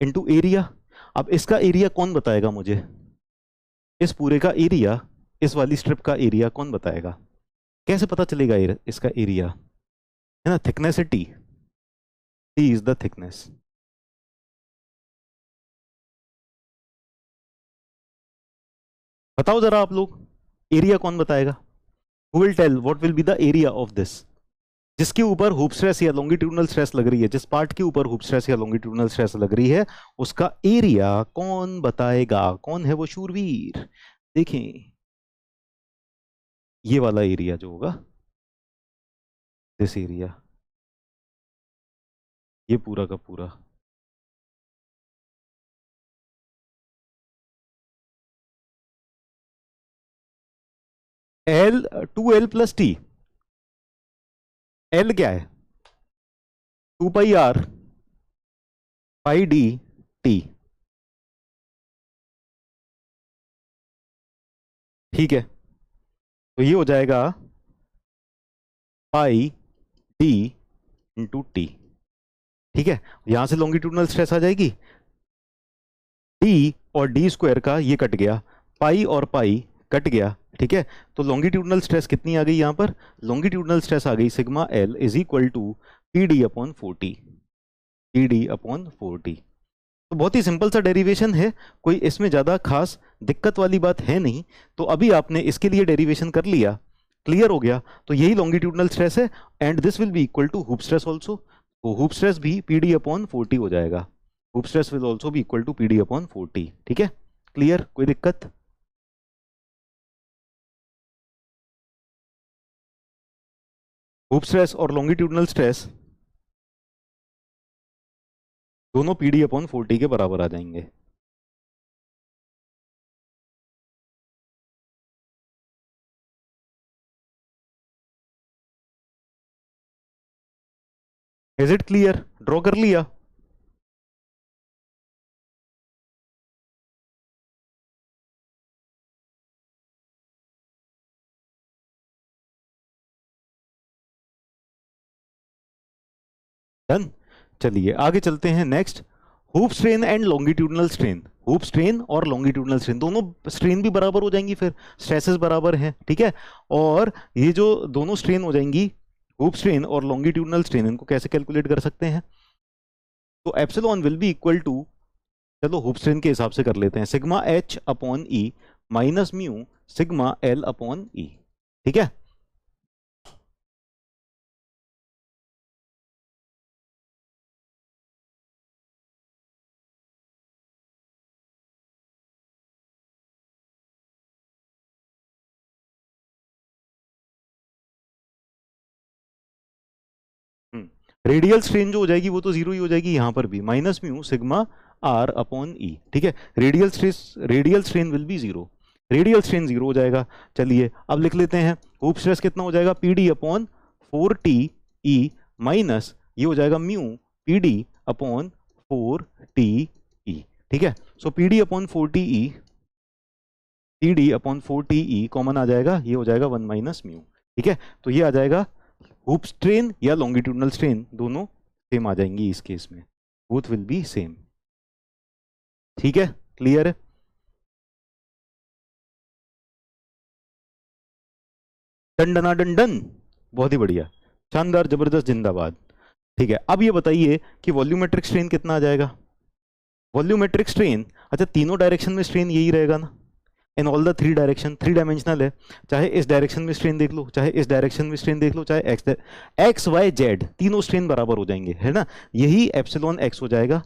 Speaker 1: into area. अब इसका एरिया कौन बताएगा मुझे, इस पूरे का एरिया, इस वाली स्ट्रिप का एरिया कौन बताएगा, कैसे पता चलेगा इसका एरिया, है ना, थिकनेस है T, T is the thickness. बताओ जरा आप लोग, एरिया कौन बताएगा, who will tell what will be the area of this, जिसके ऊपर हुप स्ट्रेस या लॉन्गिट्यूडनल स्ट्रेस लग रही है, जिस पार्ट के ऊपर हुप स्ट्रेस या लॉन्गिट्यूडनल स्ट्रेस लग रही है, उसका एरिया कौन बताएगा, कौन है वो शूरवीर। देखें ये वाला एरिया जो होगा, दिस एरिया, ये पूरा का पूरा, L, 2L plus T, L क्या है, 2 पाई आर पाई डी टी, ठीक है। तो ये हो जाएगा पाई डी इंटू टी, ठीक है। यहां से लॉन्गिट्यूडनल स्ट्रेस आ जाएगी, डी और डी स्क्वायर का ये कट गया, पाई और पाई कट गया, ठीक है। तो लॉन्गिट्यूडनल स्ट्रेस कितनी आ गई यहां पर, लॉन्गिट्यूडनल स्ट्रेस आ गई sigma L is equal to P D upon 40, P D upon 40। तो बहुत ही सिंपल सा डेरिवेशन है, कोई इसमें ज़्यादा खास दिक्कत वाली बात है नहीं। तो अभी आपने इसके लिए डेरिवेशन कर लिया, क्लियर हो गया। तो यही लॉन्गिट्यूडनल स्ट्रेस है and this will be equal to hoop stress also. तो हुप स्ट्रेस भी पी डी अपॉन 40 हो जाएगा, hoop stress will also be equal to P D upon 40, ठीक है, क्लियर, कोई दिक्कत। हुप स्ट्रेस और लॉन्गिट्यूडनल स्ट्रेस दोनों पी डी अपॉन 40 के बराबर आ जाएंगे। इज इट क्लियर, ड्रॉ कर लिया। डन, चलिए आगे चलते हैं। Next, hoop strain and longitudinal strain. Hoop strain और लॉन्गिट्यूडनल स्ट्रेन, दोनों स्ट्रेन भी बराबर हो जाएंगी, फिर स्ट्रेसेस बराबर हैं, ठीक है। और ये जो दोनों स्ट्रेन हो जाएंगी, हुप स्ट्रेन और लॉन्गिट्यूडनल स्ट्रेन, इनको कैसे कैलकुलेट कर सकते हैं, तो epsilon will be equal to, चलो हुप स्ट्रेन के हिसाब से कर लेते हैं, sigma H upon E minus mu sigma L upon E, ठीक है। रेडियल स्ट्रेन जो हो जाएगी वो तो जीरो ही हो जाएगी, यहां पर भी minus mu sigma R upon E, ठीक है। Radial stress, radial strain will be zero, radial strain zero हो जाएगा। चलिए अब लिख लेते हैं, हुप स्ट्रेस कितना हो जाएगा, P D upon 4t E minus ये हो जाएगा mu P D upon 4t ई, ठीक है। सो पी डी अपॉन 4t ई, पी डी अपॉन 4t ई कॉमन आ जाएगा, ये हो जाएगा 1 माइनस म्यू, ठीक है। तो ये आ जाएगा हुप स्ट्रेन या लॉन्गिट्यूडनल स्ट्रेन, दोनों सेम आ जाएंगी इस केस में, बोथ विल बी सेम, ठीक है, क्लियर है। डन डना डन डन, बहुत ही बढ़िया, शानदार, जबरदस्त, जिंदाबाद। ठीक है, अब ये बताइए कि वॉल्यूमेट्रिक स्ट्रेन कितना आ जाएगा। वॉल्यूमेट्रिक स्ट्रेन, अच्छा तीनों डायरेक्शन में स्ट्रेन यही रहेगा ना, in all the 3 direction, 3 dimensional है, चाहे इस डायरेक्शन में स्ट्रेन देख लो, चाहे इस डायरेक्शन में स्ट्रेन देख लो, चाहे एक्स वाई जेड, तीनों स्ट्रेन बराबर हो जाएंगे, है ना। यही एप्सिलॉन एक्स हो जाएगा,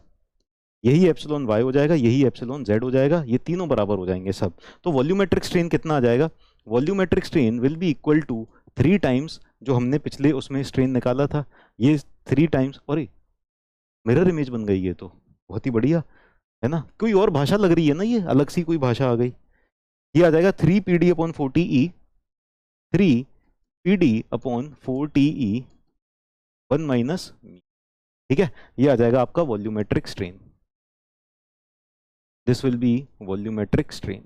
Speaker 1: यही एप्सिलॉन वाई हो जाएगा, यही एप्सिलॉन जेड हो जाएगा, ये तीनों बराबर हो जाएंगे सब। तो वॉल्यूमेट्रिक स्ट्रेन कितना आ जाएगा, volumetric strain will be equal to 3 times जो हमने पिछले उसमें स्ट्रेन निकाला था, ये 3 टाइम्स, और मिरर इमेज बन गई, ये तो बहुत ही बढ़िया है ना। कोई और भाषा लग रही है ना, ये अलग सी कोई भाषा आ गई। ये आ जाएगा 3 PD/4TE, 3 PD/4TE 1 माइनस, ठीक है। ये आ जाएगा आपका volumetric strain, this will B volumetric strain.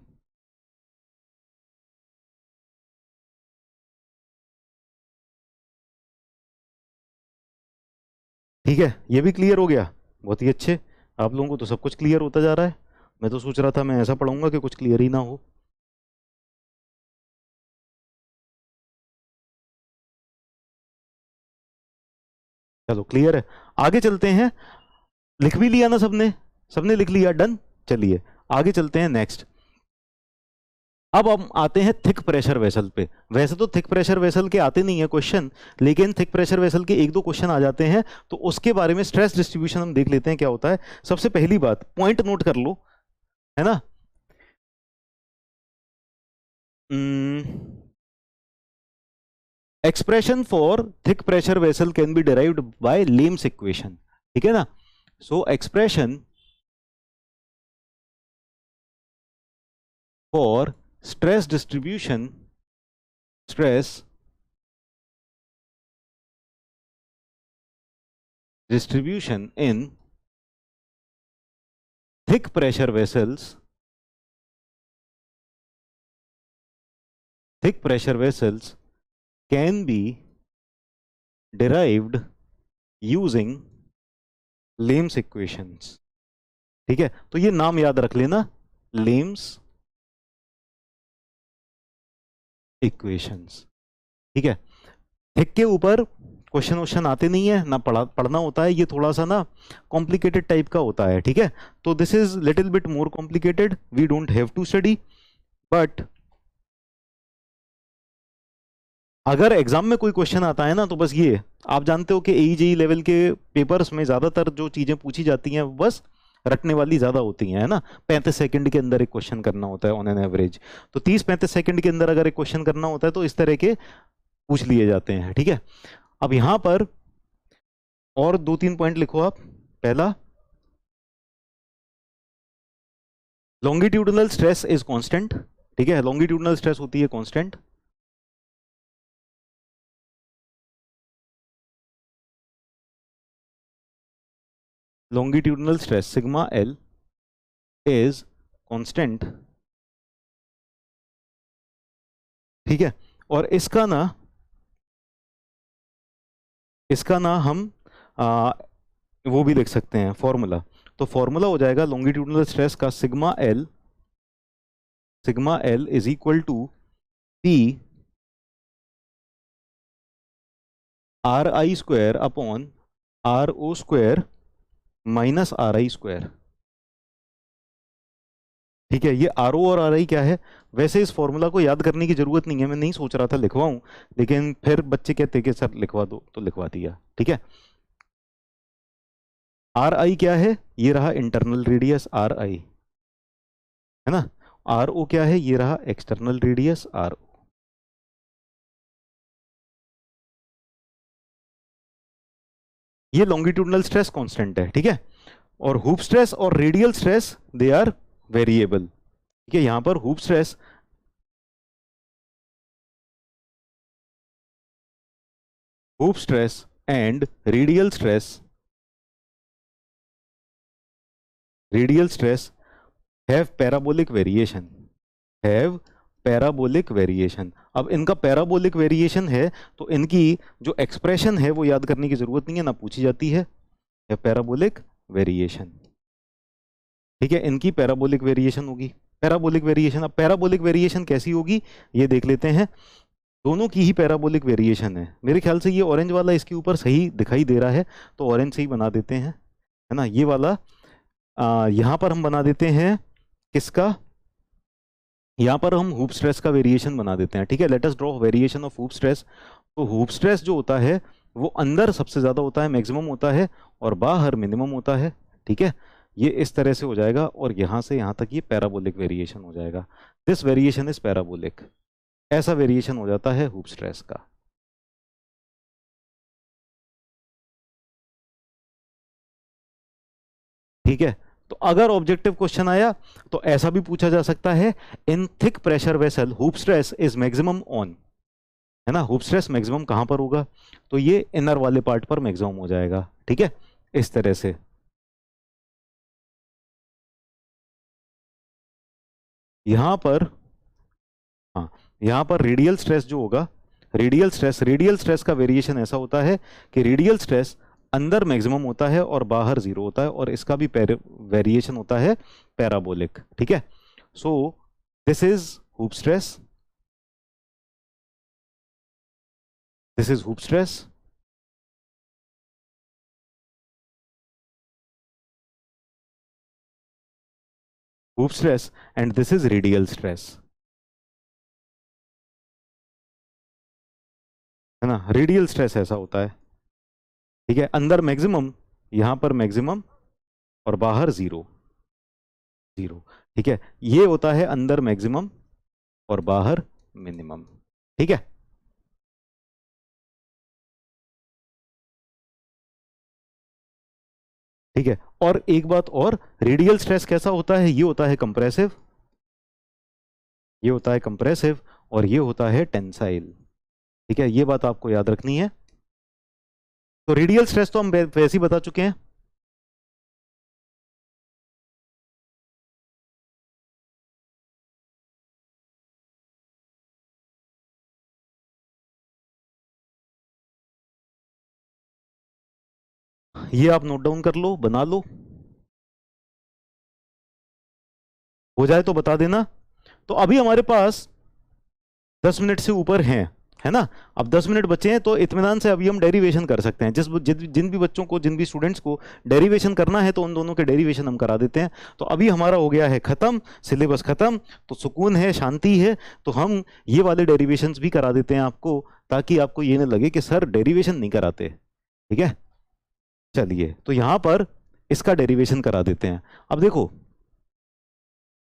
Speaker 1: ठीक है, ये भी क्लियर हो गया, बहुत ही अच्छे। आप लोगों को तो सब कुछ क्लियर होता जा रहा है। मैं तो सोच रहा था मैं ऐसा पढ़ूंगा कि कुछ क्लियर ही ना हो। चलो क्लियर है, आगे चलते हैं। लिख भी लिया ना सबने, सबने लिख लिया, डन। चलिए आगे चलते हैं नेक्स्ट। अब हम आते हैं थिक प्रेशर वेसल पे। वैसे तो थिक प्रेशर वेसल के आते नहीं है क्वेश्चन, लेकिन थिक प्रेशर वेसल के 1-2 क्वेश्चन आ जाते हैं, तो उसके बारे में स्ट्रेस डिस्ट्रीब्यूशन हम देख लेते हैं क्या होता है। सबसे पहली बात, पॉइंट नोट कर लो, है ना। Expression for thick pressure vessel can be derived bye limbs equation, ठीक है ना। सो expression for stress distribution in thick pressure vessels can be derived using Lehm's equations, ठीक है। तो ये नाम याद रख लेना, Lehm's equations, ठीक है। थिक के ऊपर क्वेश्चन आते नहीं है ना, पढ़ना होता है, ये थोड़ा सा ना कॉम्प्लिकेटेड टाइप का होता है, ठीक है। तो this is little bit more complicated, we don't have to study, but अगर एग्जाम में कोई क्वेश्चन आता है ना, तो बस ये आप जानते हो कि AE-JEE लेवल के पेपर्स में ज्यादातर जो चीजें पूछी जाती हैं बस रटने वाली ज्यादा होती हैं, है ना। 35 सेकंड के अंदर एक क्वेश्चन करना होता है ऑन एन एवरेज, तो 30-35 सेकंड के अंदर अगर एक क्वेश्चन करना होता है तो इस तरह के पूछ लिए जाते हैं, ठीक है। अब यहां पर और 2-3 पॉइंट लिखो आप। पहला, लॉन्गिट्यूडनल स्ट्रेस इज कांस्टेंट, ठीक है, लॉन्गिट्यूडनल स्ट्रेस होती है constant. Longitudinal stress sigma L is constant, ठीक है। और इसका ना हम वो भी लिख सकते हैं फॉर्मूला। तो फॉर्मूला हो जाएगा लॉन्गिट्यूडनल स्ट्रेस का sigma L is equal to P RI square upon RO square minus RI square, ठीक है। ये RO और RI क्या है, वैसे इस फॉर्मूला को याद करने की जरूरत नहीं है, मैं नहीं सोच रहा था लिखवाऊं, लेकिन फिर बच्चे कहते कि सर लिखवा दो, तो लिखवा दिया, ठीक है। RI क्या है, ये रहा इंटरनल रेडियस RI, है ना। RO क्या है, ये रहा एक्सटर्नल रेडियस RO। ये लॉन्गिट्यूडनल स्ट्रेस कांस्टेंट है, ठीक है। और हुप स्ट्रेस और radial stress they are variable, ठीक है। यहां पर hoop stress and radial stress have parabolic variation, अब इनका पैराबोलिक वेरिएशन है, तो इनकी जो एक्सप्रेशन है वो याद करने की जरूरत नहीं है, ना पूछी जाती है। पैराबोलिक वेरिएशन, ठीक है, इनकी पैराबोलिक वेरिएशन होगी। पैराबोलिक वेरिएशन, अब पैराबोलिक वेरिएशन कैसी होगी ये देख लेते हैं। दोनों की ही पैराबोलिक वेरिएशन है, मेरे ख्याल से ये ऑरेंज वाला इसके ऊपर सही दिखाई दे रहा है, तो ऑरेंज से ही बना देते हैं, है ना। ये वाला यहां पर हम बना देते हैं किसका, यहां पर हम हुप स्ट्रेस का वेरिएशन बना देते हैं, ठीक है। Let us draw variation of hoop stress. तो हुप स्ट्रेस जो होता है वो अंदर सबसे ज्यादा होता है, मैक्सिमम होता है, और बाहर मिनिमम होता है, ठीक है। ये इस तरह से हो जाएगा, और यहां से यहां तक ये पैराबोलिक वेरिएशन हो जाएगा। दिस वेरिएशन इज पैराबोलिक, ऐसा वेरिएशन हो जाता है हुप स्ट्रेस का, ठीक है, तो अगर ऑब्जेक्टिव क्वेश्चन आया तो ऐसा भी पूछा जा सकता है, इन thick pressure vessel hoop stress is maximum on, है ना, हुप स्ट्रेस मैक्सिमम कहां पर होगा, तो ये इनर वाले पार्ट पर मैक्सिमम हो जाएगा। ठीक है, इस तरह से। यहां पर, हाँ, यहां पर रेडियल स्ट्रेस जो होगा, रेडियल स्ट्रेस का वेरिएशन ऐसा होता है कि रेडियल स्ट्रेस अंदर मैक्सिमम होता है और बाहर जीरो होता है, और इसका भी वेरिएशन होता है पैराबोलिक। ठीक है, so this is hoop stress, this is hoop stress, hoop stress, and this is radial stress, है ना, रेडियल स्ट्रेस ऐसा होता है। ठीक है, अंदर मैक्सिमम, यहां पर मैक्सिमम और बाहर जीरो, जीरो। ठीक है, ये होता है अंदर मैक्सिमम और बाहर मिनिमम। ठीक है, ठीक है, और एक बात और, रेडियल स्ट्रेस कैसा होता है, ये होता है कंप्रेसिव, ये होता है कंप्रेसिव, और ये होता है टेंसाइल। ठीक है, ये बात आपको याद रखनी है। तो रेडियल स्ट्रेस तो हम वैसे ही बता चुके हैं। ये आप नोट डाउन कर लो, बना लो, हो जाए तो बता देना। तो अभी हमारे पास 10 मिनट से ऊपर हैं, है ना, अब 10 मिनट बचे हैं, तो इत्मीनान से अभी हम डेरिवेशन कर सकते हैं। जिन भी बच्चों को, जिन भी स्टूडेंट्स को डेरिवेशन करना है, तो उन दोनों के डेरिवेशन हम करा देते हैं। तो अभी हमारा हो गया है खत्म, सिलेबस खत्म, तो सुकून है, शांति है, तो हम ये वाले डेरिवेशंस भी करा देते हैं आपको, ताकि आपको ये ना लगे कि सर डेरिवेशन नहीं कराते। ठीक है, चलिए, तो यहां पर इसका डेरिवेशन करा देते हैं। अब देखो,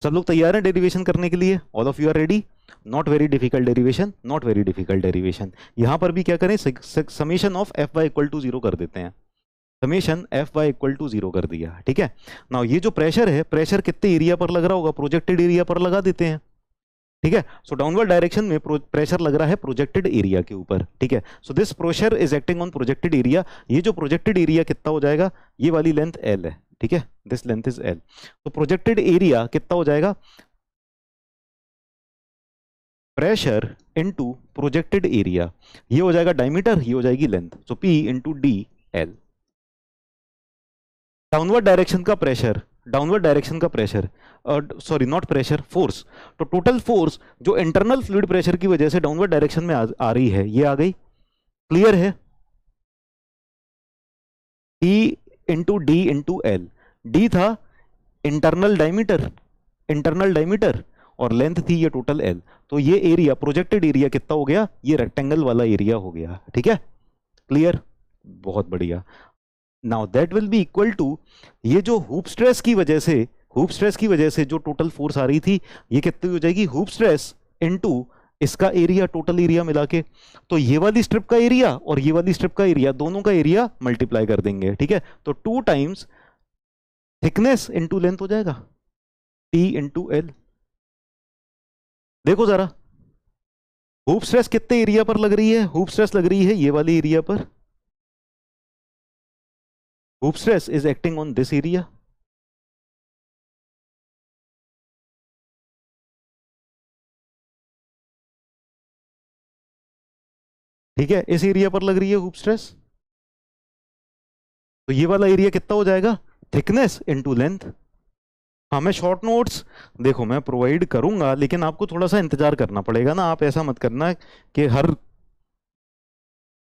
Speaker 1: सब लोग तैयार हैं डेरिवेशन करने के लिए, all of you are ready, not very difficult derivation, not very difficult derivation. यहां पर भी क्या करें, summation of F Y equal to zero कर देते हैं, summation F Y equal to zero कर दिया। ठीक है, नाउ ये जो प्रेशर है, प्रेशर कितने एरिया पर लग रहा होगा, प्रोजेक्टेड एरिया पर लगा देते हैं। ठीक है, सो डाउनवर्ड डायरेक्शन में प्रेशर लग रहा है प्रोजेक्टेड एरिया के ऊपर। ठीक है, so this pressure is acting on projected area, ये जो प्रोजेक्टेड एरिया कितना हो जाएगा, ये वाली लेंथ एल है। ठीक है, दिस लेंथ इज एल, तो प्रोजेक्टेड एरिया कितना हो जाएगा, प्रेशर इनटू प्रोजेक्टेड एरिया, ये हो जाएगा डायमीटर, ये हो जाएगी length, so P into D L. Downward direction का प्रेशर, डाउनवर्ड डायरेक्शन का pressure, sorry not pressure, force, तो टोटल फोर्स जो इंटरनल फ्लूइड प्रेशर की वजह से डाउनवर्ड डायरेक्शन में आ रही है, ये आ गई, क्लियर है, T into D into L. D था इंटरनल डायमीटर, इंटरनल डायमीटर, और लेंथ थी ये टोटल एल, तो ये एरिया, प्रोजेक्टेड एरिया कितना हो गया, ये रेक्टेंगल वाला एरिया हो गया। ठीक है, क्लियर, बहुत बढ़िया। Now that will be equal to, ये जो हुप स्ट्रेस की वजह से, हुप स्ट्रेस की वजह से जो टोटल फोर्स आ रही थी, ये कितनी हो जाएगी, हुप स्ट्रेस इनटू इसका एरिया, टोटल एरिया मिला के, तो ये वाली स्ट्रिप का एरिया और ये वाली स्ट्रिप का एरिया, दोनों का एरिया मल्टीप्लाई कर देंगे। ठीक है, तो 2 टाइम्स थिकनेस इनटू लेंथ हो जाएगा, टी इंटू एल। देखो जरा, हुप स्ट्रेस कितने एरिया पर लग रही है, हुप स्ट्रेस लग रही है ये वाली एरिया पर, hoop stress is acting on this area. ठीक है, इस एरिया पर लग रही है हुप स्ट्रेस, तो ये वाला एरिया कितना हो जाएगा, थिकनेस इनटू लेंथ। हाँ, मैं शॉर्ट नोट्स, देखो मैं प्रोवाइड करूंगा, लेकिन आपको थोड़ा सा इंतजार करना पड़ेगा ना, आप ऐसा मत करना कि हर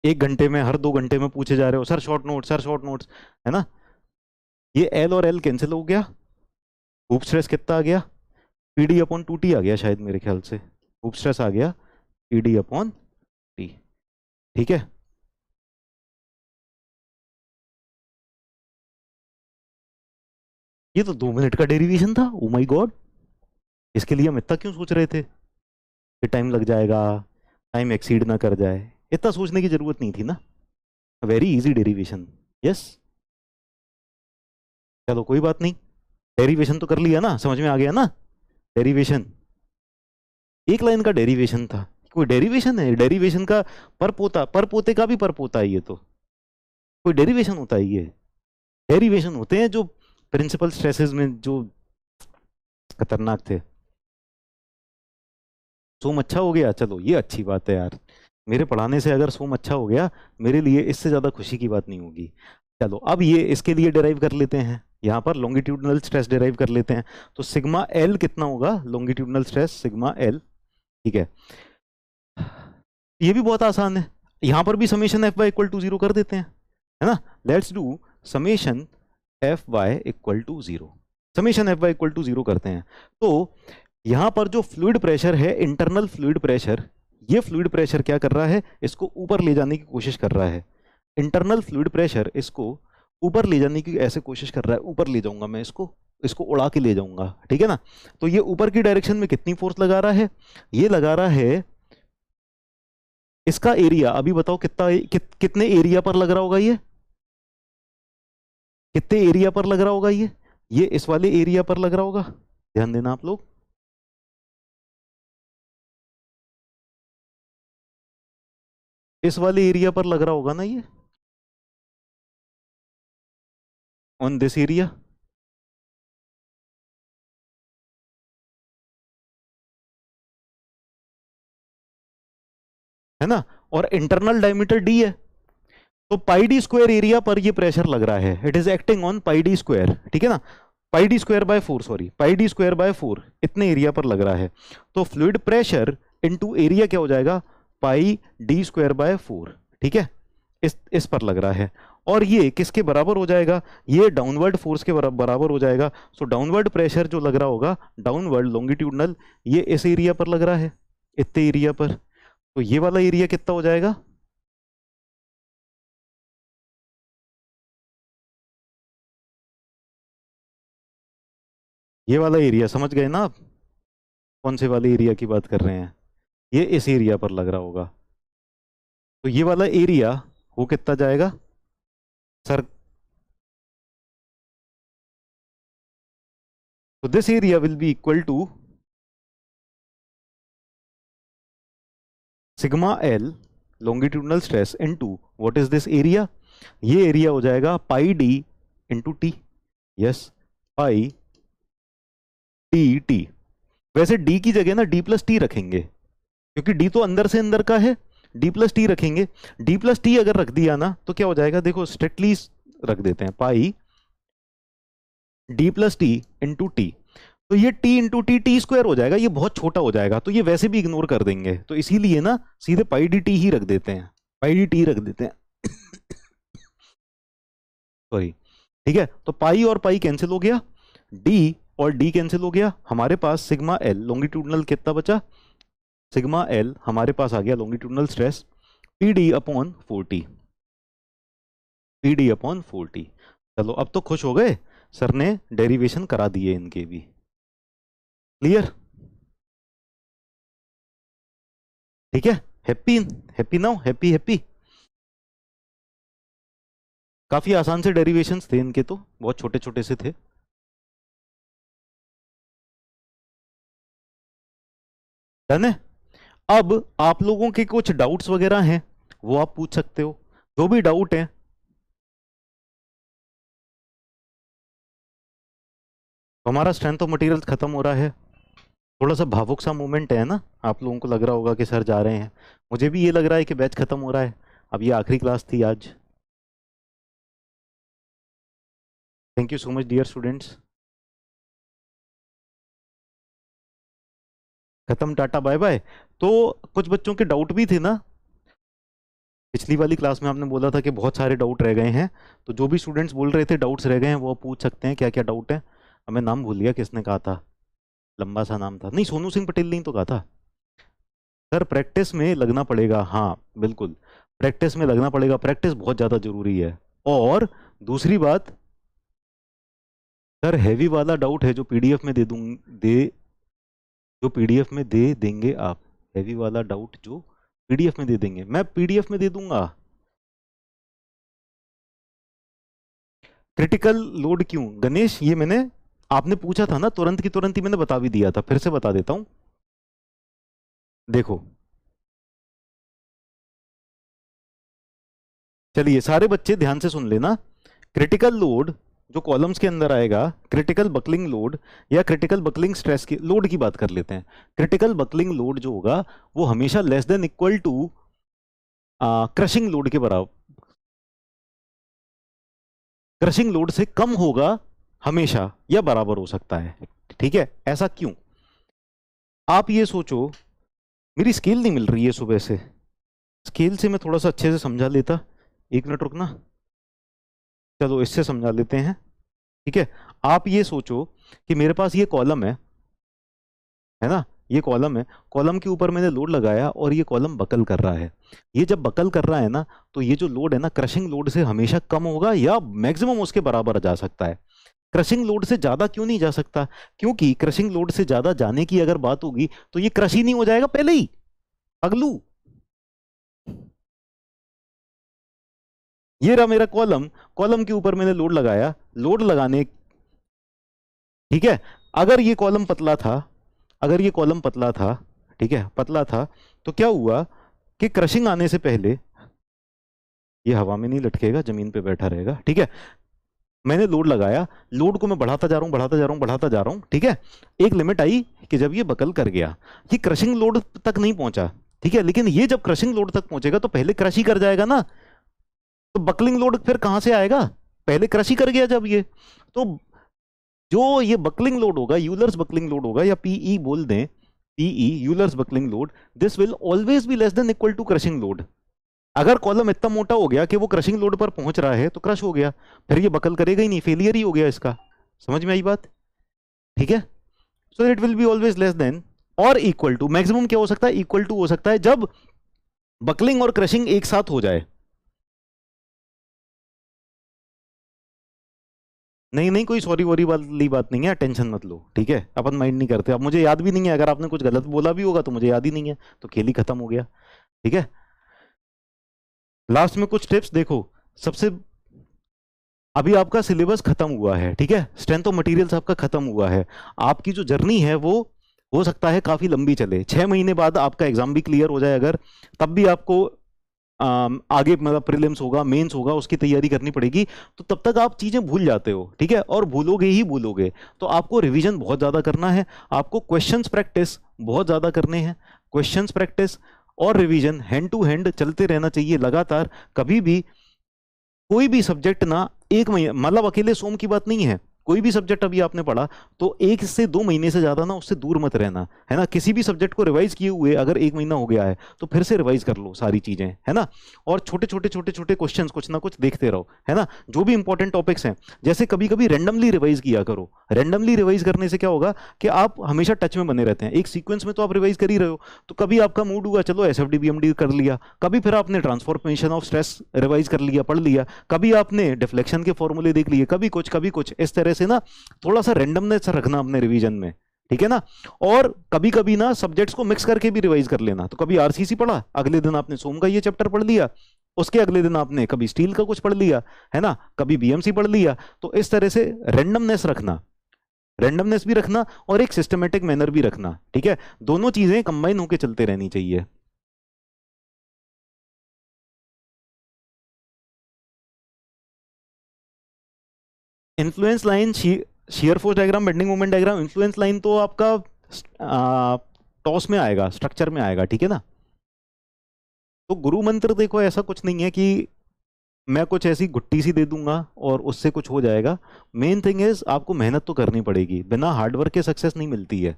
Speaker 1: 1 घंटे में, हर 2 घंटे में पूछे जा रहे हो, sir short notes, sir short notes, है ना। ये एल और एल कैंसिल हो गया, हुप स्ट्रेस कितना आ गया, पीडी अपॉन 2t आ गया शायद, मेरे ख्याल से हुप स्ट्रेस आ गया पीडी अपॉन टी। ठीक है, ये तो 2 मिनट का डेरिवेशन था, ओ माय गॉड, इसके लिए हम इतना क्यों सोच रहे थे कि टाइम लग जाएगा, टाइम एक्सीड ना कर जाए, इतना सोचने की जरूरत नहीं थी ना, वेरी इजी डेरिवेशन। यस, चलो कोई बात नहीं, डेरिवेशन तो कर लिया ना, समझ में आ गया ना। डेरिवेशन, एक लाइन का डेरिवेशन था, कोई डेरिवेशन है, डेरिवेशन का पर पोता, पर पोते का भी पर पोता है ये तो, कोई डेरिवेशन होता है ये? डेरिवेशन होते हैं जो प्रिंसिपल स्ट्रेसेस में जो खतरनाक थे। सोम अच्छा हो गया, चलो ये अच्छी बात है यार, मेरे पढ़ाने से अगर सोम अच्छा हो गया, मेरे लिए इससे ज्यादा खुशी की बात नहीं होगी। चलो अब ये इसके लिए डिराइव कर लेते हैं, यहाँ पर लॉन्गिट्यूडनल स्ट्रेस डिराइव कर लेते हैं। तो सिग्मा एल कितना होगा, लॉन्गिट्यूडनल स्ट्रेस सिग्मा एल, ठीक है। ये भी बहुत आसान है, यहाँ पर भी summation F Y equal to zero कर देते हैं, है ना। Let's do summation F Y equal to zero, summation F Y equal to zero करते हैं। तो यहां पर जो फ्लूइड प्रेशर है, इंटरनल फ्लूइड प्रेशर, ये फ्लूइड प्रेशर क्या कर रहा है, इसको ऊपर ले जाने की कोशिश कर रहा है। इंटरनल फ्लूइड प्रेशर इसको ऊपर ले जाने की ऐसे कोशिश कर रहा है, ऊपर ले जाऊंगा मैं इसको, इसको उड़ा के ले जाऊंगा, ठीक है ना। तो ये ऊपर की डायरेक्शन में कितनी फोर्स लगा रहा है, ये लगा रहा है, इसका एरिया अभी बताओ कितना, कितने एरिया पर लग रहा होगा ये, कितने एरिया पर लग रहा होगा ये इस वाले एरिया पर लग रहा होगा, ध्यान देना आप लोग। इस वाले एरिया पर लग रहा होगा ना ये, ऑन दिस एरिया, है ना। और इंटरनल डायमीटर डी है, तो पाई डी स्क्वायर एरिया पर ये प्रेशर लग रहा है, it is acting on pi D square, ठीक है ना। Pi D square by 4, sorry pi D square by 4, इतने एरिया पर लग रहा है। तो फ्लूइड प्रेशर इनटू एरिया क्या हो जाएगा, पाई डी स्क्वायर बाय 4, ठीक है, इस पर लग रहा है। और ये किसके बराबर हो जाएगा, ये डाउनवर्ड फोर्स के बराबर हो जाएगा। सो डाउनवर्ड प्रेशर जो लग रहा होगा, डाउनवर्ड लॉन्गिट्यूडनल, ये इस एरिया पर लग रहा है, इतने एरिया पर। तो ये वाला एरिया कितना हो जाएगा, ये वाला एरिया, समझ गए ना आप कौन से वाले एरिया की बात कर रहे हैं, ये इस एरिया पर लग रहा होगा। तो ये वाला एरिया वो कितना जाएगा सर, तो this area will be equal to sigma L longitudinal stress into what is this area, ये एरिया हो जाएगा pi D into T, yes pi D T. वैसे डी की जगह ना डी प्लस टी रखेंगे, क्योंकि डी तो अंदर से अंदर का है, डी प्लस टी रखेंगे। डी प्लस टी अगर रख दिया ना तो क्या हो जाएगा, देखो स्ट्रिक्टली रख देते हैं, pi D plus T into T. तो ये T into T T square हो जाएगा, ये बहुत छोटा हो जाएगा, तो ये वैसे भी इग्नोर कर देंगे, तो इसीलिए ना सीधे पाई डी टी ही रख देते हैं, पाई डी टी रख देते हैं सॉरी, ठीक है। तो पाई और पाई कैंसिल हो गया, डी और डी कैंसिल हो गया, हमारे पास सिग्मा एल लॉन्गिट्यूडनल कितना बचा, सिग्मा एल हमारे पास आ गया longitudinal stress P D upon 40, P D upon 40। चलो अब तो खुश हो गए, सर ने डेरिवेशन करा दिए इनके भी, क्लियर, ठीक है। Happy, happy now, happy happy. काफी आसान से डेरिवेशंस थे इनके, तो बहुत छोटे छोटे से थे। डन है। अब आप लोगों के कुछ डाउट्स वगैरह हैं वो आप पूछ सकते हो, जो भी डाउट है। हमारा स्ट्रेंथ ऑफ मटेरियल खत्म हो रहा है, थोड़ा सा भावुक सा मोमेंट है ना, आप लोगों को लग रहा होगा कि सर जा रहे हैं, मुझे भी ये लग रहा है कि बैच खत्म हो रहा है, अब ये आखिरी क्लास थी आज। Thank you so much dear students, खत्म, टाटा बाय बाय। तो कुछ बच्चों के डाउट भी थे ना, पिछली वाली क्लास में आपने बोला था कि बहुत सारे डाउट रह गए हैं, तो जो भी स्टूडेंट्स बोल रहे थे डाउट्स रह गए हैं वो पूछ सकते हैं, क्या क्या डाउट है। हमें नाम भूल गया किसने कहा था, लंबा सा नाम था, नहीं सोनू सिंह पटेल ने ही तो कहा था। सर प्रैक्टिस में लगना पड़ेगा, हाँ बिल्कुल प्रैक्टिस में लगना पड़ेगा, प्रैक्टिस बहुत ज़्यादा जरूरी है। और दूसरी बात, सर हैवी वाला डाउट है जो पीडीएफ में दे दूँ, दे जो पीडीएफ में दे देंगे आप, हैवी वाला डाउट जो पीडीएफ में दे देंगे, मैं पीडीएफ में दे दूंगा। क्रिटिकल लोड क्यों गणेश, ये मैंने आपने पूछा था ना, तुरंत की तुरंत ही मैंने बता भी दिया था, फिर से बता देता हूं। देखो चलिए सारे बच्चे ध्यान से सुन लेना। क्रिटिकल लोड जो कॉलम्स के अंदर आएगा, क्रिटिकल बकलिंग लोड या क्रिटिकल बकलिंग स्ट्रेस की लोड की बात कर लेते हैं। क्रिटिकल बकलिंग लोड जो होगा वो हमेशा less than equal to crushing load के बराबर, क्रशिंग लोड से कम होगा हमेशा या बराबर हो सकता है। ठीक है, ऐसा क्यों? आप ये सोचो, मेरी स्केल नहीं मिल रही है सुबह से, स्केल से मैं थोड़ा सा अच्छे से समझा लेता। एक मिनट रुकना, चलो इससे समझा लेते हैं। ठीक है, आप ये सोचो कि मेरे पास ये कॉलम है ना, ये कॉलम है, कॉलम के ऊपर मैंने लोड लगाया और ये कॉलम बकल कर रहा है। ये जब बकल कर रहा है ना, तो ये जो लोड है ना क्रशिंग लोड से हमेशा कम होगा या मैक्सिमम उसके बराबर जा सकता है। क्रशिंग लोड से ज्यादा क्यों नहीं जा सकता? क्योंकि क्रशिंग लोड से ज्यादा जाने की अगर बात होगी तो ये क्रश ही नहीं हो जाएगा पहले ही, अगलू। ये रहा मेरा कॉलम, कॉलम के ऊपर मैंने लोड लगाया, लोड लगाने, ठीक है, अगर ये कॉलम पतला था, अगर ये कॉलम पतला था, ठीक है पतला था, तो क्या हुआ कि क्रशिंग आने से पहले ये हवा में नहीं लटकेगा, जमीन पे बैठा रहेगा। ठीक है, मैंने लोड लगाया, लोड को मैं बढ़ाता जा रहा हूं, बढ़ाता जा रहा हूं, बढ़ाता जा रहा हूं। ठीक है, एक लिमिट आई कि जब ये बकल कर गया, ये क्रशिंग लोड तक नहीं पहुंचा। ठीक है, लेकिन ये जब क्रशिंग लोड तक पहुंचेगा तो पहले क्रश ही कर जाएगा ना, तो बकलिंग लोड फिर कहां से आएगा? पहले क्रश ही कर गया जब ये, तो जो ये बकलिंग लोड होगा, यूलर्स बकलिंग लोड होगा या पीई बोल दें, PE Euler's buckling load, this will always be less than equal to crushing load. अगर कॉलम इतना मोटा हो गया कि वो क्रशिंग लोड पर पहुंच रहा है तो क्रश हो गया, फिर ये बकल करेगा ही नहीं, फेलियर ही हो गया इसका। समझ में आई बात? ठीक है, so it will be always less than और इक्वल टू, मैक्सिमम क्या हो सकता है? इक्वल टू हो सकता है जब बकलिंग और क्रशिंग एक साथ हो जाए। नहीं नहीं, कोई सॉरी वॉरी वाली बात नहीं है, टेंशन मत लो। ठीक है, अपन माइंड नहीं करते, अब मुझे याद भी नहीं है, अगर आपने कुछ गलत बोला भी होगा तो मुझे याद ही नहीं है, तो खेल ही खत्म हो गया। ठीक है, लास्ट में कुछ टिप्स देखो। सबसे, अभी आपका सिलेबस खत्म हुआ है, ठीक है, स्ट्रेंथ ऑफ मटेरियल्स आपका खत्म हुआ है, आपकी जो जर्नी है वो हो सकता है काफी लंबी चले, 6 महीने बाद आपका एग्जाम भी क्लियर हो जाए अगर, तब भी आपको आगे मतलब प्रीलिम्स होगा, मेंस होगा, उसकी तैयारी करनी पड़ेगी, तो तब तक आप चीजें भूल जाते हो। ठीक है, और भूलोगे ही भूलोगे, तो आपको रिवीजन बहुत ज्यादा करना है, आपको क्वेश्चंस प्रैक्टिस बहुत ज्यादा करने हैं, क्वेश्चंस प्रैक्टिस और रिवीजन हैंड टू हैंड चलते रहना चाहिए लगातार। कभी भी कोई भी सब्जेक्ट ना एक महीने, मतलब अकेले सोम की बात नहीं है, कोई भी सब्जेक्ट अभी आपने पढ़ा तो 1 से 2 महीने से ज्यादा ना उससे दूर मत रहना, है ना। किसी भी सब्जेक्ट को रिवाइज किए हुए अगर 1 महीना हो गया है तो फिर से रिवाइज कर लो सारी चीजें, है ना। और छोटे छोटे छोटे छोटे क्वेश्चंस कुछ ना कुछ देखते रहो, है ना। जो भी इंपॉर्टेंट टॉपिक्स हैं, जैसे कभी कभी रेंडमली रिवाइज किया करो, रेंडमली रिवाइज करने से क्या होगा कि आप हमेशा टच में बने रहते हैं, एक सीक्वेंस में तो आप रिवाइज कर ही रहे हो, तो कभी आपका मूड हुआ चलो एसएफडी बीएमडी कर लिया, कभी फिर आपने ट्रांसफॉर्मेशन ऑफ स्ट्रेस रिवाइज कर लिया, पढ़ लिया, कभी आपने डिफ्लेक्शन के फॉर्मूले देख लिए, कभी कुछ इस तरह से ना थोड़ा सा रेंडमनेस रखना अपने रिवीजन में, ठीक है ना। और कभी कभी ना सब्जेक्ट्स को मिक्स करके भी रिवाइज कर लेना, तो कभी आरसीसी पढ़ा, अगले दिन आपने सोम का ये चैप्टर पढ़ लिया, उसके अगले दिन आपने कभी स्टील का कुछ पढ़ लिया, है ना, कभी बीएमसी पढ़ लिया। तो इस तरह से रेंडमनेस रखना, रेंडमनेस भी रखना और एक सिस्टमेटिक मैनर भी रखना, ठीक है। दोनों चीजें कंबाइन होकर चलते रहनी चाहिए। Influence line, shear force diagram, bending moment diagram, influence line तो आपका टॉस में आएगा, स्ट्रक्चर में आएगा, ठीक है ना। तो गुरु मंत्र देखो ऐसा कुछ नहीं है कि मैं कुछ ऐसी गुट्टी सी दे दूंगा और उससे कुछ हो जाएगा। मेन थिंग इज आपको मेहनत तो करनी पड़ेगी, बिना हार्डवर्क के सक्सेस नहीं मिलती है।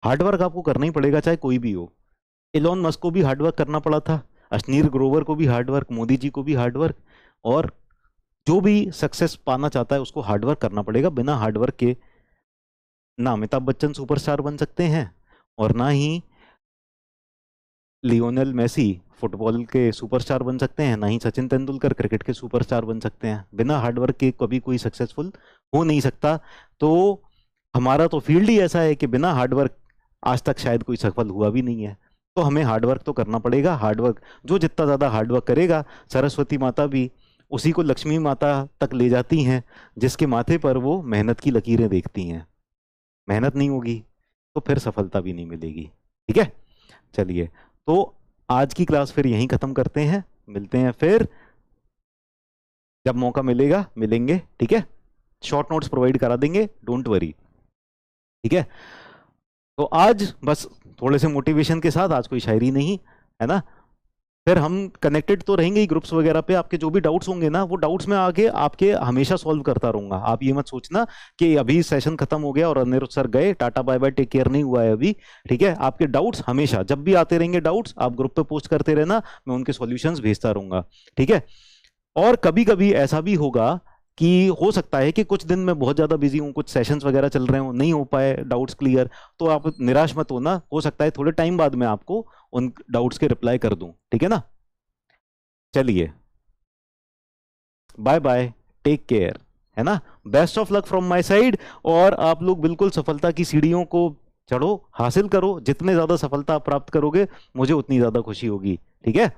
Speaker 1: हार्डवर्क आपको करना ही पड़ेगा चाहे कोई भी हो। इलॉन मस्क को भी हार्डवर्क करना पड़ा था, अश्नीर ग्रोवर को भी हार्डवर्क, मोदी जी को भी हार्डवर्क, और जो भी सक्सेस पाना चाहता है उसको हार्डवर्क करना पड़ेगा। बिना हार्डवर्क के ना अमिताभ बच्चन सुपरस्टार बन सकते हैं और ना ही लियोनेल मेसी फुटबॉल के सुपरस्टार बन सकते हैं, ना ही सचिन तेंदुलकर क्रिकेट के सुपरस्टार बन सकते हैं। बिना हार्डवर्क के कभी कोई सक्सेसफुल हो नहीं सकता। तो हमारा तो फील्ड ही ऐसा है कि बिना हार्डवर्क आज तक शायद कोई सफल हुआ भी नहीं है। तो हमें हार्डवर्क तो करना पड़ेगा। हार्डवर्क जो जितना ज़्यादा हार्डवर्क करेगा, सरस्वती माता भी उसी को लक्ष्मी माता तक ले जाती हैं, जिसके माथे पर वो मेहनत की लकीरें देखती हैं। मेहनत नहीं होगी तो फिर सफलता भी नहीं मिलेगी। ठीक है, चलिए तो आज की क्लास फिर यहीं खत्म करते हैं, मिलते हैं फिर जब मौका मिलेगा, मिलेंगे। ठीक है, शॉर्ट नोट्स प्रोवाइड करा देंगे, डोंट वरी। ठीक है, तो आज बस थोड़े से मोटिवेशन के साथ, आज कोई शायरी नहीं है ना। फिर हम कनेक्टेड तो रहेंगे ही ग्रुप्स वगैरह पे, आपके जो भी डाउट्स होंगे ना वो डाउट्स में आके आपके हमेशा सॉल्व करता रहूंगा। आप ये मत सोचना कि अभी सेशन खत्म हो गया और अनिरुद्ध सर गए, tata bye bye take care, नहीं हुआ है अभी। ठीक है, आपके डाउट्स हमेशा जब भी आते रहेंगे डाउट्स, आप ग्रुप पे पोस्ट करते रहना, मैं उनके सॉल्यूशंस भेजता रहूंगा। ठीक है, और कभी कभी ऐसा भी होगा कि हो सकता है कि कुछ दिन में बहुत ज्यादा बिजी हूँ, कुछ सेशंस वगैरह चल रहे हो, नहीं हो पाए डाउट्स क्लियर, तो आप निराश मत होना, हो सकता है थोड़े टाइम बाद मैं आपको उन डाउट्स के रिप्लाई कर दूं। ठीक है ना, चलिए बाय बाय, टेक केयर, है ना, best of luck from my side. और आप लोग बिल्कुल सफलता की सीढ़ियों को चढ़ो, हासिल करो, जितने ज्यादा सफलता आप प्राप्त करोगे मुझे उतनी ज्यादा खुशी होगी। ठीक है,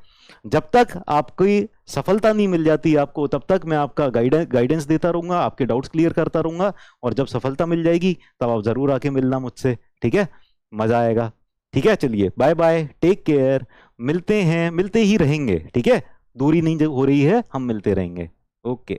Speaker 1: जब तक आपकी सफलता नहीं मिल जाती आपको, तब तक मैं आपका गाइडेंस देता रहूंगा, आपके डाउट्स क्लियर करता रहूंगा, और जब सफलता मिल जाएगी तब आप जरूर आके मिलना मुझसे। ठीक है, मजा आएगा। ठीक है, चलिए बाय बाय, टेक केयर, मिलते हैं, मिलते ही रहेंगे। ठीक है, दूरी नहीं हो रही है, हम मिलते रहेंगे। ओके।